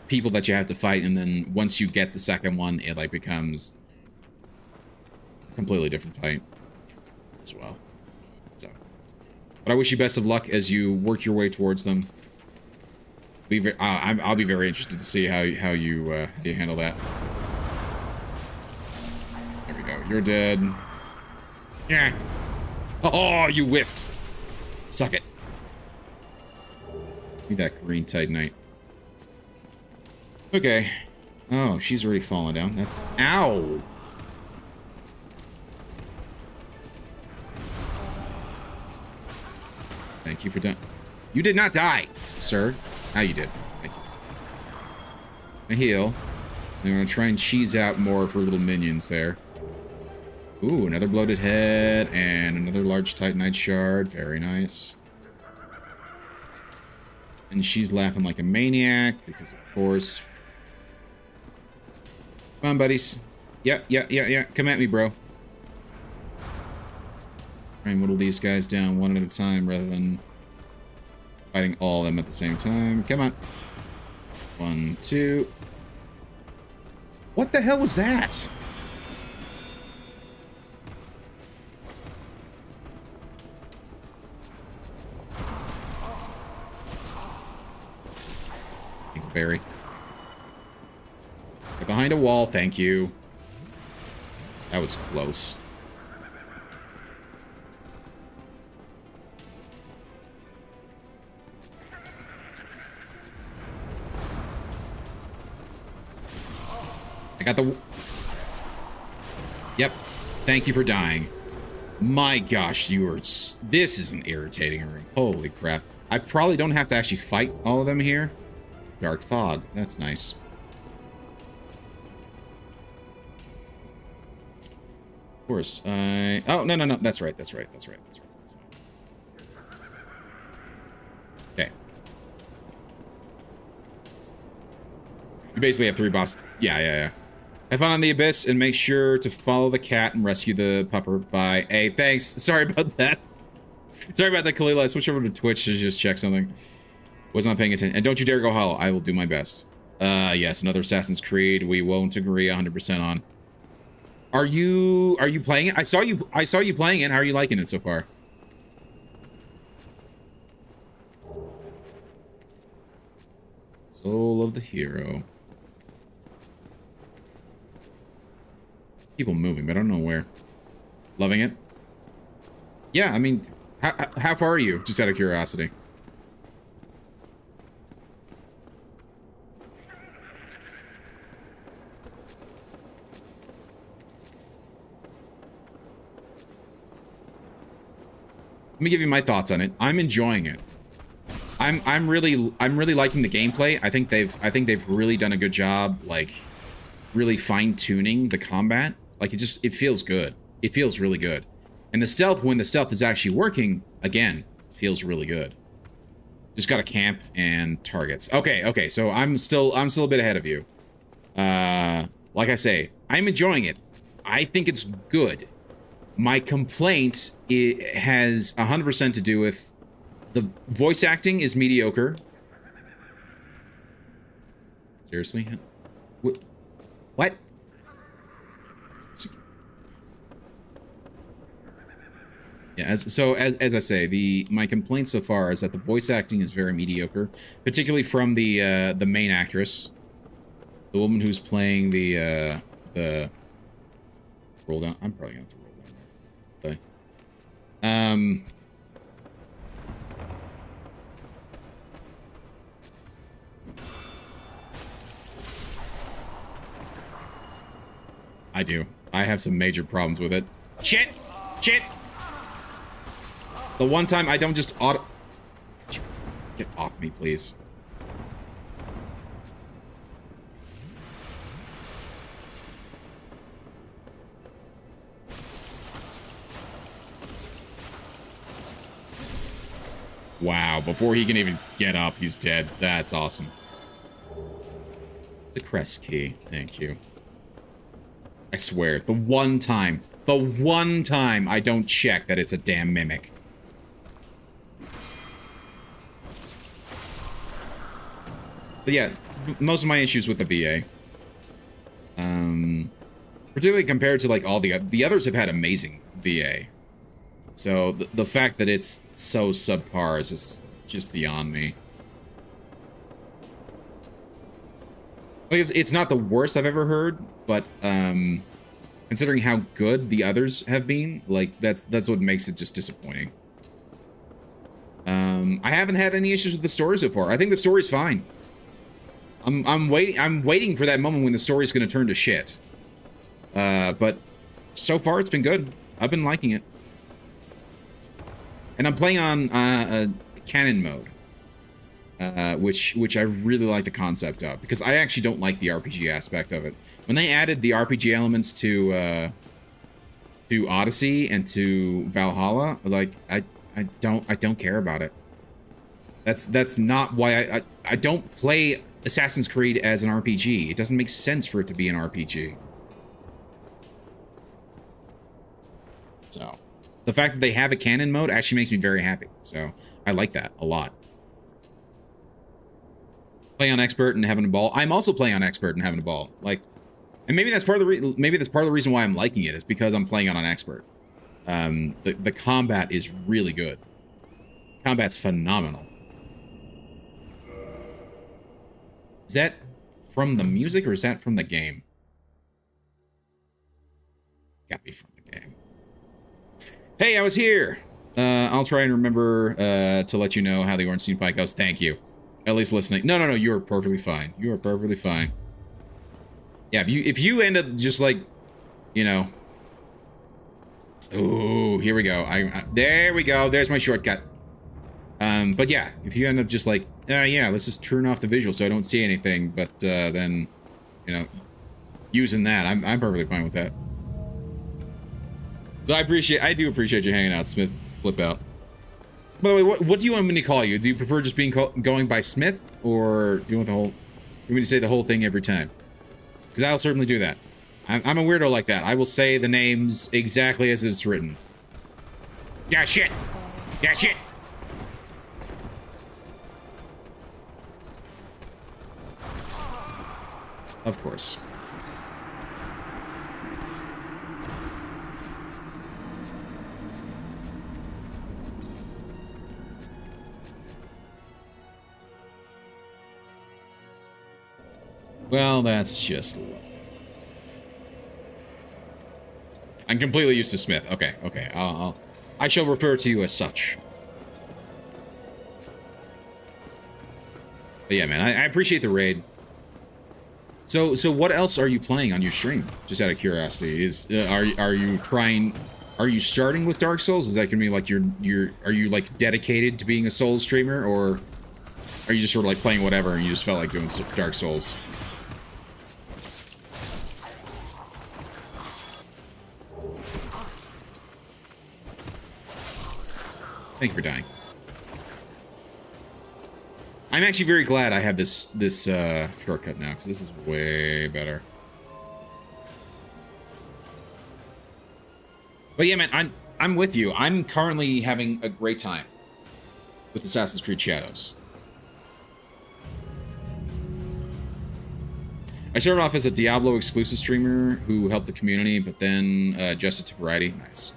people that you have to fight, and then once you get the second one, it like becomes a completely different fight as well. So, but I wish you best of luck as you work your way towards them. I'll be very interested to see how you handle that. There we go. You're dead. Yeah. Oh, you whiffed. Suck it. Need that green Titanite. Okay. Oh, she's already fallen down. That's... Ow! Thank you for dying. You did not die, sir. Now you did. Thank you. I heal. I'm gonna try and cheese out more of her little minions there. Ooh, another bloated head and another large Titanite shard. Very nice. And she's laughing like a maniac because, of course... Come on, buddies. Yeah. Come at me, bro. Try and whittle these guys down one at a time rather than fighting all of them at the same time. Come on. 1, 2. What the hell was that? Berry. Get behind a wall, thank you. That was close. I got the... Yep. Thank you for dying. My gosh, you are... This is an irritating room. Holy crap. I probably don't have to actually fight all of them here. Dark fog. That's nice. Of course. Oh, no. That's right. That's fine. Okay. You basically have 3 bosses. Yeah. Have fun on the Abyss and make sure to follow the cat and rescue the pupper. Bye. Hey, thanks. Sorry about that. Sorry about that, Kalila. I switched over to Twitch to just check something. Was not paying attention. And don't you dare go hollow. I will do my best. Yes, another Assassin's Creed we won't agree 100% on. Are you playing it? I saw you playing it. How are you liking it so far? Soul of the hero. People moving, but I don't know where. Loving it? Yeah, I mean, how far are you? Just out of curiosity. Let me give you my thoughts on it. I'm enjoying it. I'm really liking the gameplay. I think they've really done a good job, like really fine-tuning the combat. Like it feels good. It feels really good. And the stealth, when the stealth is actually working, again, feels really good. Just gotta camp and targets. Okay, so I'm still a bit ahead of you. Like I say, I'm enjoying it. I think it's good. My complaint has 100% to do with the voice acting is mediocre. Seriously? What? Yeah, as I say, my complaint so far is that the voice acting is very mediocre, particularly from the main actress, the woman who's playing the roll down. I'm probably gonna have to roll down there. Okay. I do. I have some major problems with it. Shit! The one time I don't just auto... Could you get off me, please? Wow, before he can even get up, he's dead. That's awesome. The crest key. Thank you. I swear, the one time I don't check that it's a damn mimic. But yeah, most of my issues with the VA. Particularly compared to like all the others have had amazing VA. So the fact that it's so subpar is just beyond me. Like it's not the worst I've ever heard, but considering how good the others have been, like that's what makes it just disappointing. I haven't had any issues with the story so far. I think the story's fine. I'm waiting for that moment when the story's going to turn to shit. But so far it's been good. I've been liking it. And I'm playing on a canon mode, which I really like the concept of, because I actually don't like the RPG aspect of it. When they added the RPG elements to Odyssey and to Valhalla, like I don't care about it. That's not why I don't play Assassin's Creed as an RPG. It doesn't make sense for it to be an RPG. So the fact that they have a canon mode actually makes me very happy. So I like that a lot. Playing on expert and having a ball. I'm also playing on expert and having a ball. Like, and maybe that's part of the reason why I'm liking it, is because I'm playing on an expert. The combat is really good. Combat's phenomenal. Is that from the music or is that from the game? Gotta be from the game. Hey, I was here. I'll try and remember to let you know how the Ornstein fight goes. Thank you. At least listening. No, you are perfectly fine. You are perfectly fine. Yeah, if you end up just like, you know. Oh, here we go. There we go. There's my shortcut. But yeah, if you end up just like, yeah, let's just turn off the visual so I don't see anything. But then, you know, using that, I'm perfectly fine with that. So I do appreciate you hanging out, SmithFlipout. By the way, what do you want me to call you? Do you prefer just going by Smith, or do you want me to say the whole thing every time? Because I'll certainly do that. I'm a weirdo like that. I will say the names exactly as it's written. Yeah, shit. Yeah, shit. Of course. Well, that's just... I'm completely used to Smith. Okay. I shall refer to you as such. But yeah, man, I appreciate the raid. So what else are you playing on your stream? Just out of curiosity, are you starting with Dark Souls? Is that gonna be like are you like dedicated to being a Souls streamer, or are you just sort of like playing whatever and you just felt like doing Dark Souls? Thank you for dying. I'm actually very glad I have this shortcut now, because this is way better. But yeah, man, I'm with you. I'm currently having a great time with Assassin's Creed Shadows. I started off as a Diablo exclusive streamer who helped the community, but then adjusted to variety. Nice.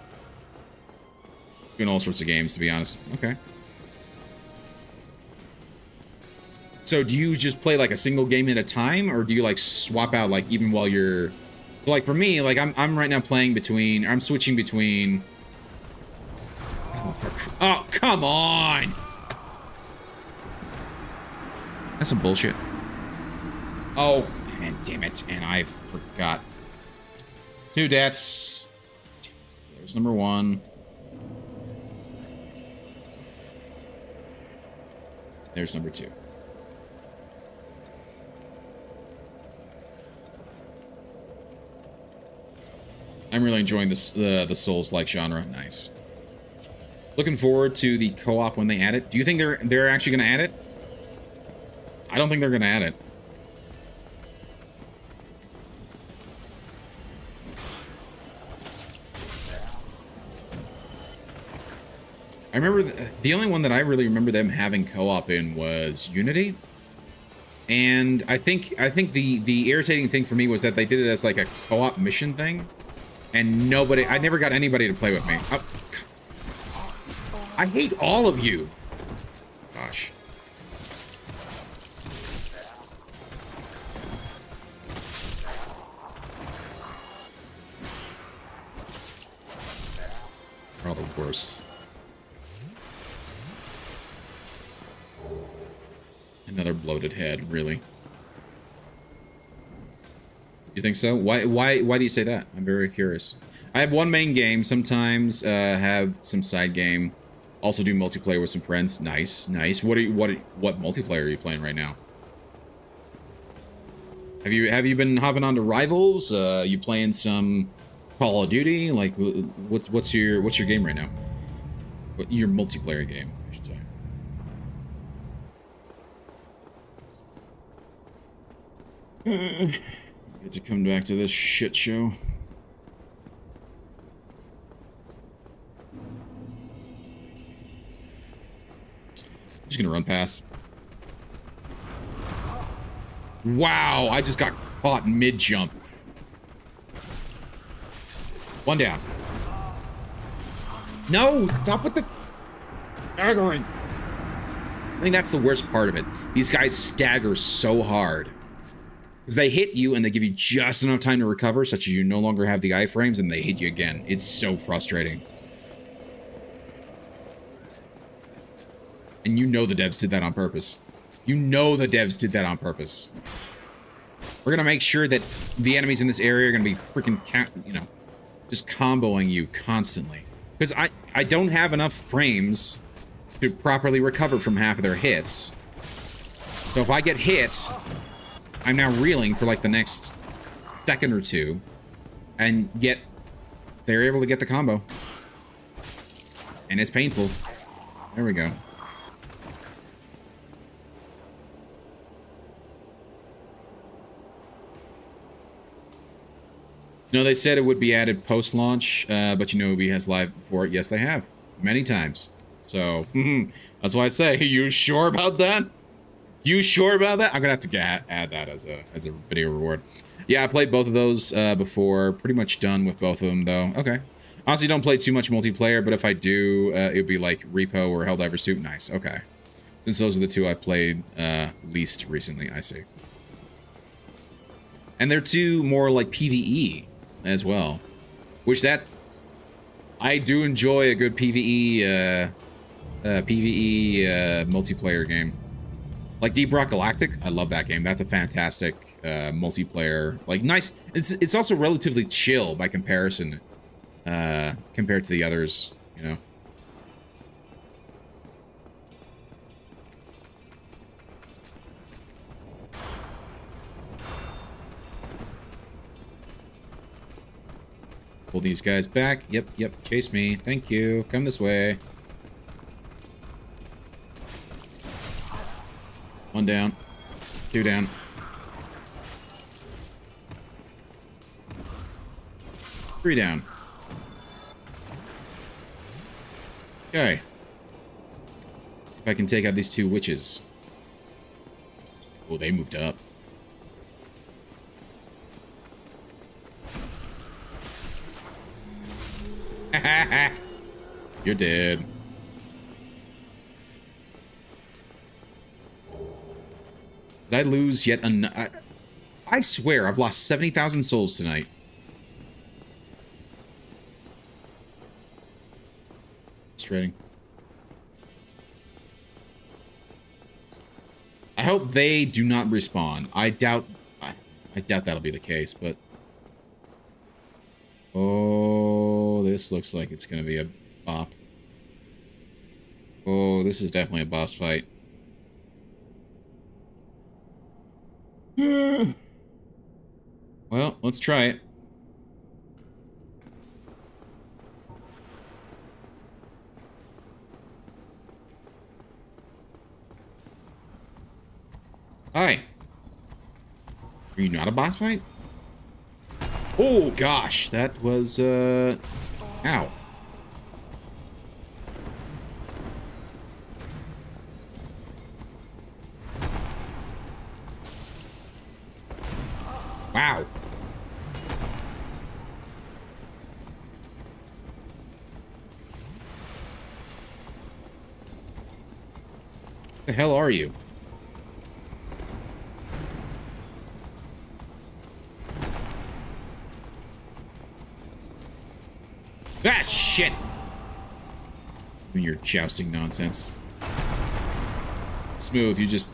Doing all sorts of games, to be honest. Okay. So do you just play like a single game at a time, or do you like swap out like even while you're... So like for me, like I'm right now playing between... I'm switching between... Oh, come on! That's some bullshit. Oh, man, damn it. And I forgot. 2 deaths. There's number 1. There's number 2. I'm really enjoying this the Souls-like genre. Nice. Looking forward to the co-op when they add it. Do you think they're actually going to add it? I don't think they're going to add it. I remember the only one that I really remember them having co-op in was Unity. And I think the irritating thing for me was that they did it as like a co-op mission thing. And I never got anybody to play with me. I hate all of you. Gosh. They're all the worst. Another bloated head, really. You think so? Why do you say that? I'm very curious. I have one main game, sometimes have some side game. Also do multiplayer with some friends. Nice, nice. What multiplayer are you playing right now? Have you been hopping onto Rivals? You playing some Call of Duty? Like what's your game right now? Your multiplayer game, I should say. Get to come back to this shit show. I'm just gonna run past. Wow, I just got caught mid-jump. One down. No, stop with the staggering. I think that's the worst part of it. These guys stagger so hard. Because they hit you and they give you just enough time to recover, such as you no longer have the iframes, and they hit you again. It's so frustrating. And you know the devs did that on purpose. You know the devs did that on purpose. We're gonna make sure that the enemies in this area are gonna be freaking, you know, just comboing you constantly. Because I don't have enough frames to properly recover from half of their hits. So if I get hit, I'm now reeling for like the next second or two, and yet they're able to get the combo. And it's painful. There we go. No, they said it would be added post-launch, but you know Ubi has live before it. Yes, they have. Many times. So, that's why I say, you sure about that? You sure about that? I'm gonna have to add that as a video reward. Yeah, I played both of those before. Pretty much done with both of them, though. Okay. Honestly, don't play too much multiplayer, but if I do, it would be like Repo or Helldivers 2. Nice, okay. Since those are the two I've played least recently, I see. And they're two more like PvE as well, which that I do enjoy a good PvE multiplayer game. Like Deep Rock Galactic, I love that game. That's a fantastic multiplayer. Like nice. It's also relatively chill by comparison, compared to the others. You know. Pull these guys back. Yep. Chase me. Thank you. Come this way. One down. Two down. Three down. Okay. See if I can take out these two witches. Oh, they moved up. You're dead. Did I lose yet another? I swear I've lost 70,000 souls tonight. Frustrating. I hope they do not respawn. I doubt that'll be the case, but oh, this looks like it's gonna be a bop. Oh, this is definitely a boss fight. Well, let's try it. Hi. Are you not a boss fight? Oh gosh, that was ow. Wow. The hell are you? Ah, shit! Doing your jousting nonsense. Smooth, you just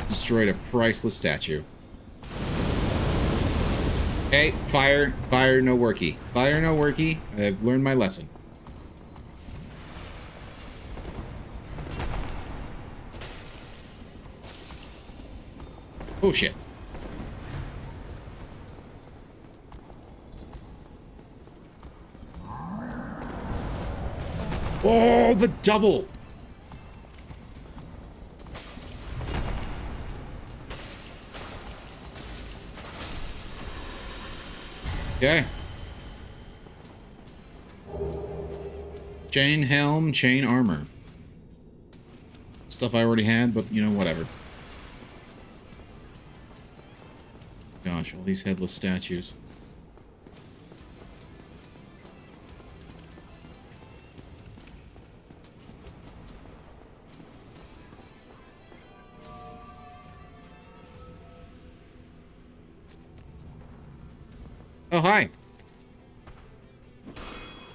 destroyed a priceless statue. Hey, fire, no worky. Fire, no worky. I've learned my lesson. Oh, shit. Oh, the double. Okay. Chain helm, chain armor. Stuff I already had, but you know, whatever. Gosh, all these headless statues. Oh, hi.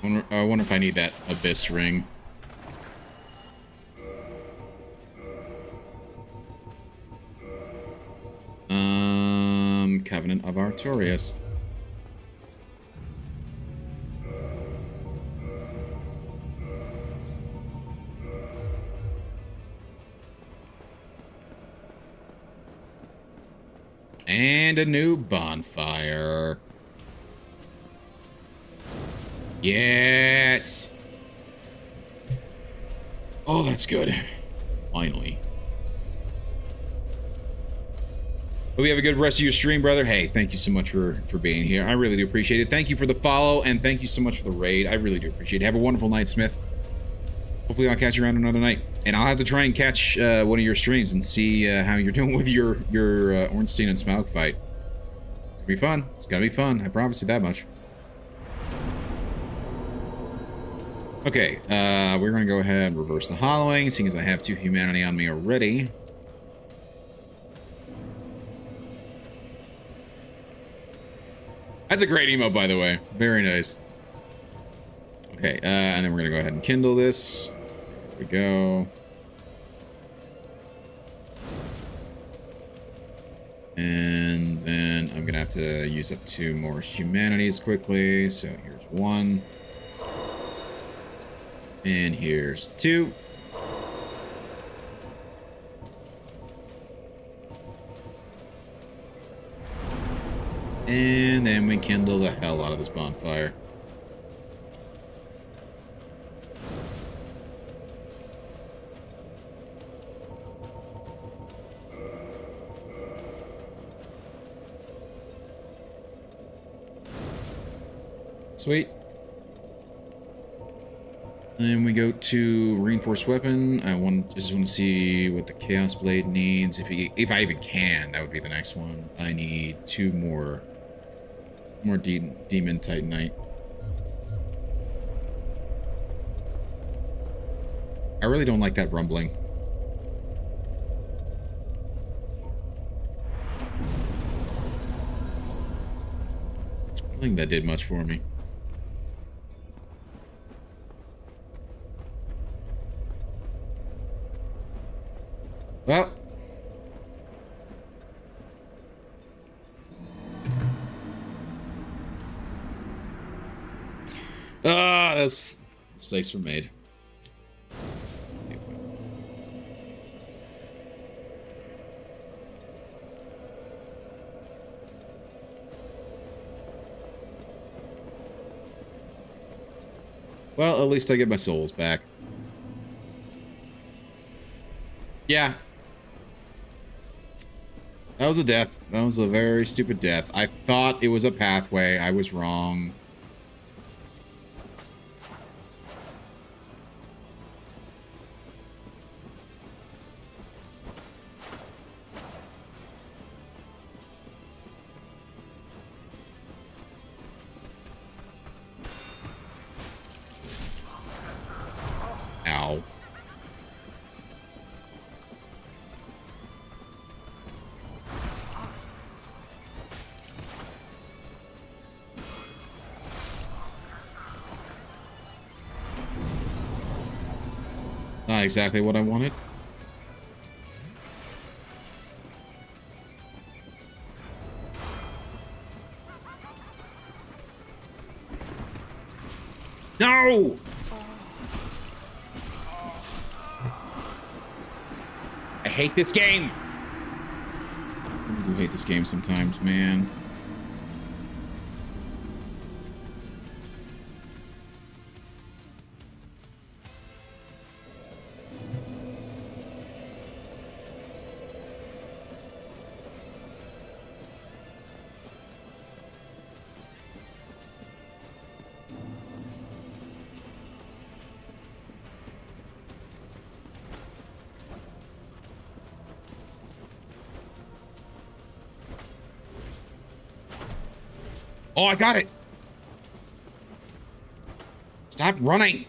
I wonder if I need that abyss ring. Covenant of Artorias. And a new bonfire. Yes! Oh, that's good. Finally. Hope you have a good rest of your stream, brother. Hey, thank you so much for being here. I really do appreciate it. Thank you for the follow, and thank you so much for the raid. I really do appreciate it. Have a wonderful night, Smith. Hopefully I'll catch you around another night. And I'll have to try and catch one of your streams and see how you're doing with your Ornstein and Smaug fight. It's gonna be fun. It's gonna be fun. I promise you that much. Okay, we're gonna go ahead and reverse the hollowing, seeing as I have 2 humanity on me already. That's a great emote, by the way. Very nice. Okay, and then we're gonna go ahead and kindle this. There we go. And then I'm gonna have to use up 2 more humanities quickly. So here's 1. And here's 2. And then we kindle the hell out of this bonfire. Sweet. Then we go to reinforced weapon. Just want to see what the Chaos Blade needs. If I even can, that would be the next one. I need 2 more demon titanite. I really don't like that rumbling. I don't think that did much for me. Well, that's mistakes were made. Well, at least I get my souls back. Yeah. That was a death. That was a very stupid death. I thought it was a pathway. I was wrong. Ow. Not exactly what I wanted. No! I hate this game. I do hate this game sometimes, man. Oh, I got it. Stop running.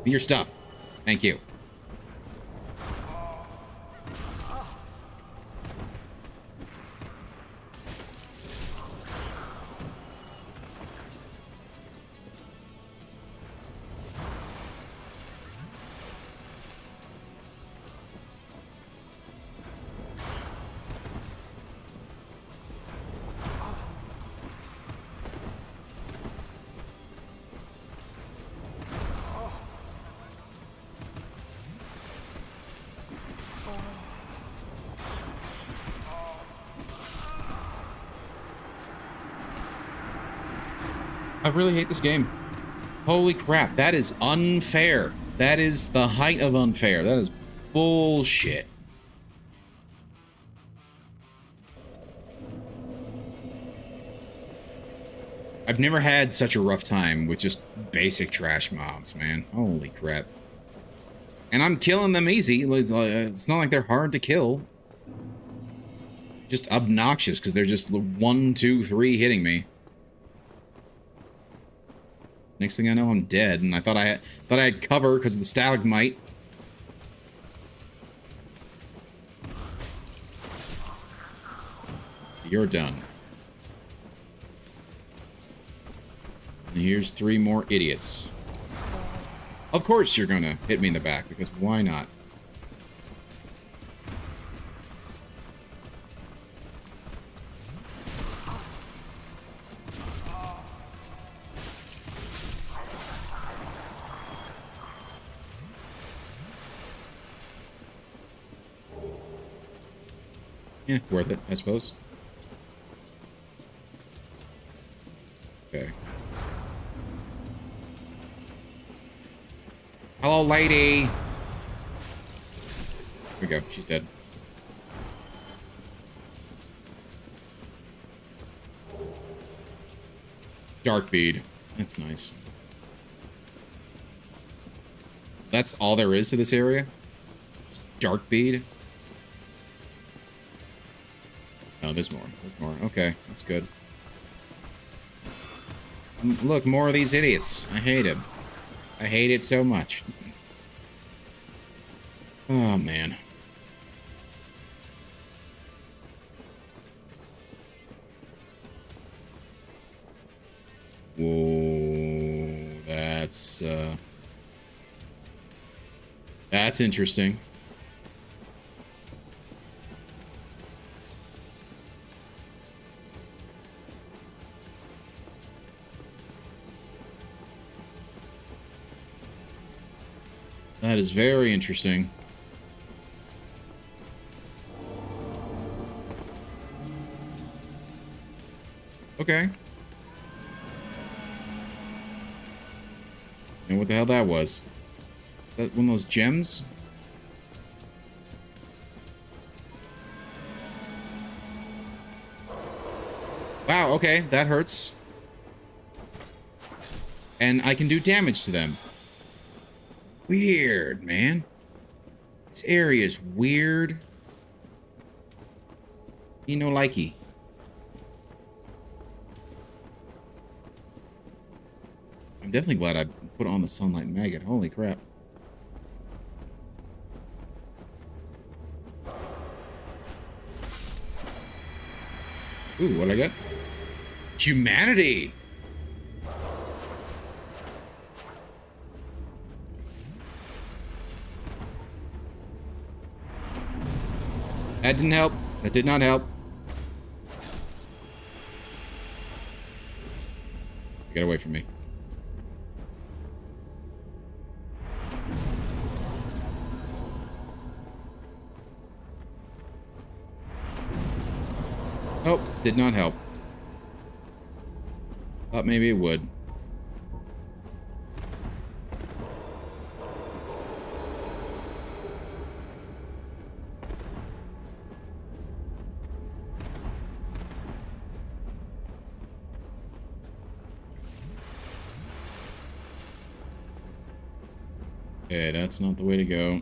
Be your stuff. Thank you. I really hate this game. Holy crap, that is unfair. That is the height of unfair. That is bullshit. I've never had such a rough time with just basic trash mobs, man. Holy crap. And I'm killing them easy. It's not like they're hard to kill. Just obnoxious because they're just 1, 2, 3 hitting me. Next thing I know, I'm dead, and I thought I had cover because of the stalagmite. You're done. And here's 3 more idiots. Of course you're gonna hit me in the back, because why not? Yeah, worth it, I suppose. Okay. Hello, lady. Here we go. She's dead. Dark bead. That's nice. That's all there is to this area? Just dark bead? No, there's more. There's more. Okay, that's good. Look, more of these idiots. I hate him. I hate it so much. Oh, man. Whoa, that's interesting. That is very interesting. Okay. And what the hell that was? Is that one of those gems? Wow, okay, that hurts. And I can do damage to them. Weird, man. This area is weird. You know, likey. I'm definitely glad I put on the sunlight maggot. Holy crap. Ooh, what I got? Humanity! That didn't help. That did not help. Get away from me. Oh, did not help. Thought maybe it would. Okay, that's not the way to go.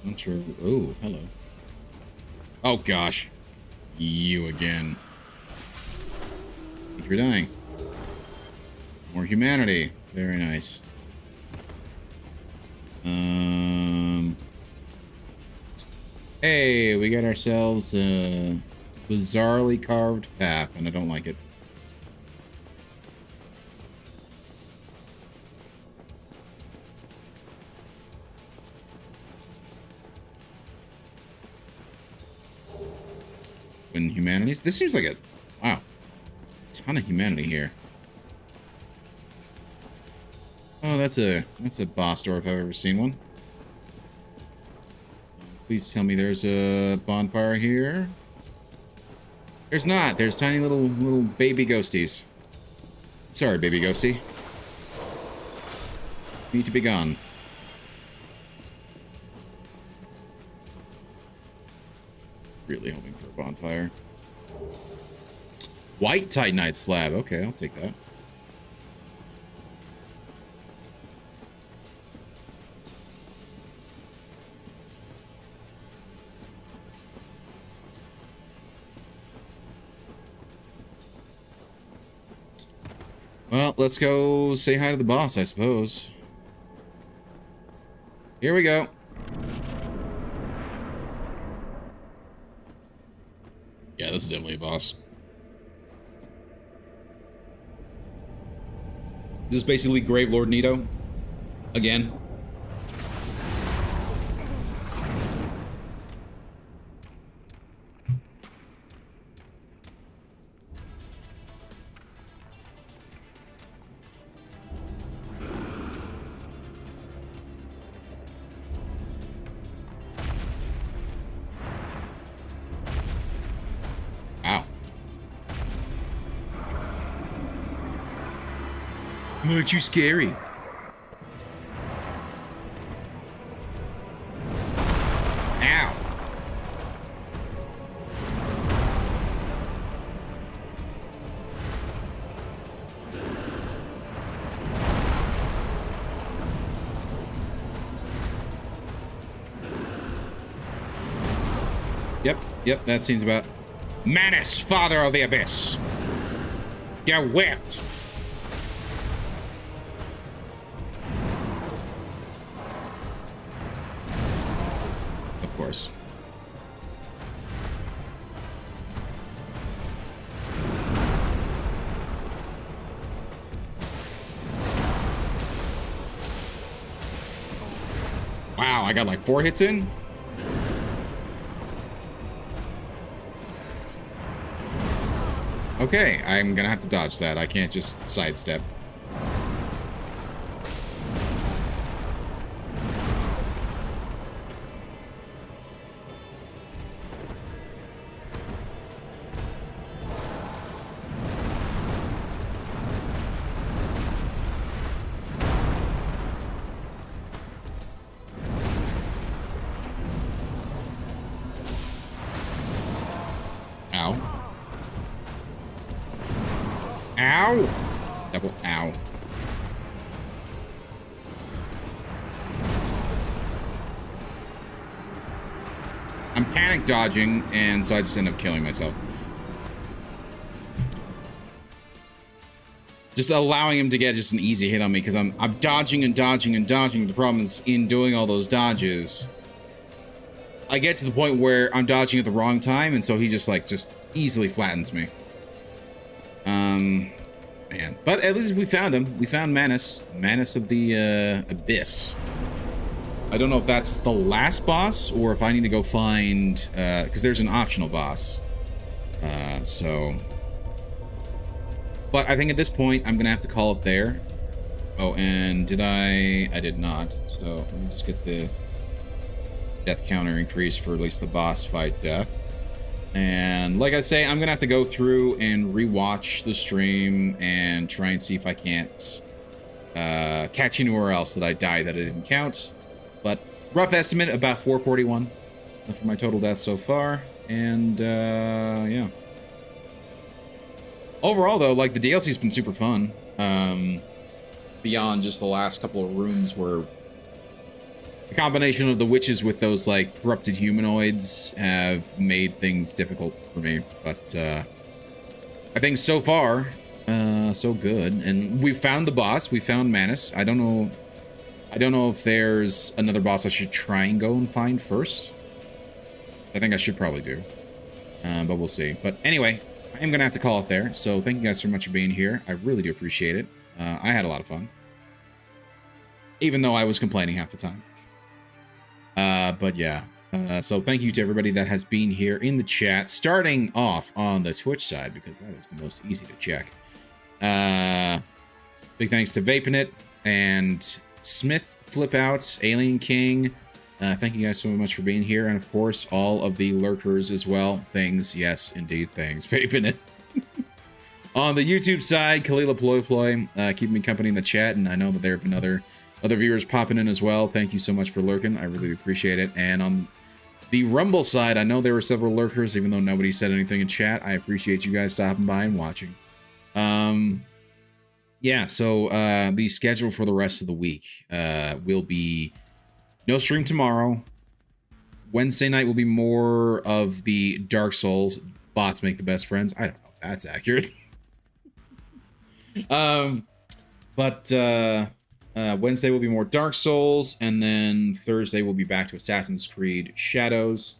Not sure. Oh, hello. Oh, gosh. You again. Think you're dying. More humanity. Very nice. Hey, we got ourselves a bizarrely carved path, and I don't like it. Twin humanities. This seems like a wow, ton of humanity here. Oh, that's a boss door if I've ever seen one. Please tell me there's a bonfire here. There's not. There's tiny little baby ghosties. Sorry, baby ghosty. Need to be gone. Really hoping for a bonfire. White Titanite slab. Okay, I'll take that. Well, let's go say hi to the boss, I suppose. Here we go. Yeah, this is definitely a boss. This is basically Grave Lord Nito. Again. Aren't you scary? Ow. Yep, that seems about... Manus, father of the abyss! You whiffed! Of course. Wow, I got like 4 hits in? Okay, I'm gonna have to dodge that. I can't just sidestep. Ow. Ow! Double ow. I'm panic dodging, and so I just end up killing myself. Just allowing him to get just an easy hit on me, because I'm dodging and dodging and dodging. The problem is, in doing all those dodges, I get to the point where I'm dodging at the wrong time, and so he just easily flattens me. man. But at least we found him. We found Manus. Manus of the Abyss. I don't know if that's the last boss or if I need to go find... because there's an optional boss. So... But I think at this point, I'm going to have to call it there. Oh, and did I... I did not. So let me just get the death counter increased for at least the boss fight death. And like I say, I'm going to have to go through and rewatch the stream and try and see if I can't catch anywhere else that I died that I didn't count. But rough estimate, about 441 for my total deaths so far. And yeah. Overall, though, like the DLC's been super fun. Beyond just the last couple of rooms where the combination of the witches with those like corrupted humanoids have made things difficult for me. But I think so far, so good. And we found the boss. We found Manus. I don't know if there's another boss I should try and go and find first. I think I should probably do. But we'll see. But anyway, I am going to have to call it there. So thank you guys so much for being here. I really do appreciate it. I had a lot of fun. Even though I was complaining half the time. But yeah. So thank you to everybody that has been here in the chat. Starting off on the Twitch side, because that is the most easy to check. Big thanks to Vapinit and SmithFlipout, Alien King. Thank you guys so much for being here. And of course, all of the lurkers as well. Things, yes, indeed, things. Vapinit. On the YouTube side, Kalila Ploy, keeping me company in the chat. And I know that there have been other viewers popping in as well. Thank you so much for lurking. I really appreciate it. And on the Rumble side, I know there were several lurkers, even though nobody said anything in chat. I appreciate you guys stopping by and watching. Yeah, so the schedule for the rest of the week will be no stream tomorrow. Wednesday night will be more of the Dark Souls. Bots make the best friends. I don't know if that's accurate. But Wednesday will be more Dark Souls, and then Thursday we'll be back to Assassin's Creed Shadows,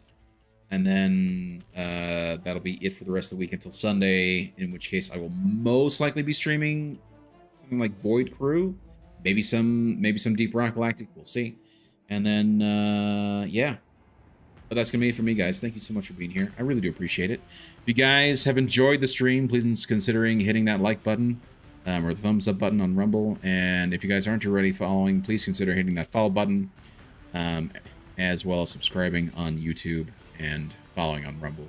and then that'll be it for the rest of the week until Sunday, in which case I will most likely be streaming something like Void Crew, maybe some Deep Rock Galactic, we'll see. And then yeah, but that's gonna be it for me, guys. Thank you so much for being here. I really do appreciate it. If you guys have enjoyed the stream, please considering hitting that like button. Or the thumbs up button on Rumble. And if you guys aren't already following, please consider hitting that follow button, as well as subscribing on YouTube and following on Rumble.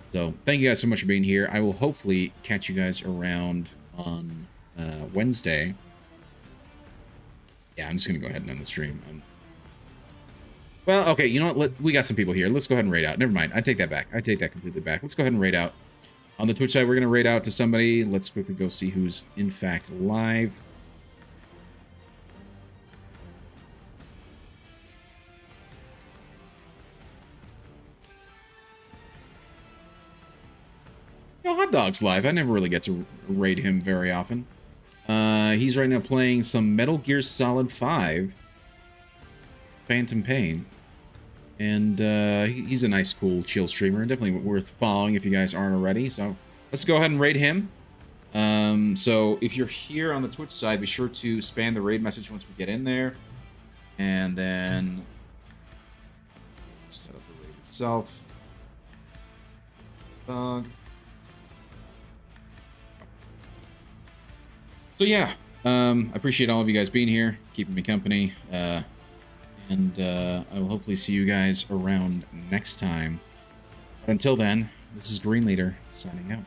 So thank you guys so much for being here. I will hopefully catch you guys around on Wednesday. Yeah, I'm just gonna go ahead and end the stream. Well, okay, you know what? We got some people here. Let's go ahead and raid out. Never mind. I take that back. I take that completely back. Let's go ahead and raid out. On the Twitch side, we're going to raid out to somebody. Let's quickly go see who's, in fact, live. You know, Hot Dog's live. I never really get to raid him very often. He's right now playing some Metal Gear Solid 5. Phantom Pain. And he's a nice, cool, chill streamer. Definitely worth following if you guys aren't already. So let's go ahead and raid him. So if you're here on the Twitch side, be sure to spam the raid message once we get in there. And then set up the raid itself. So yeah, I appreciate all of you guys being here, keeping me company. And I will hopefully see you guys around next time. But until then, this is Green Leader signing out.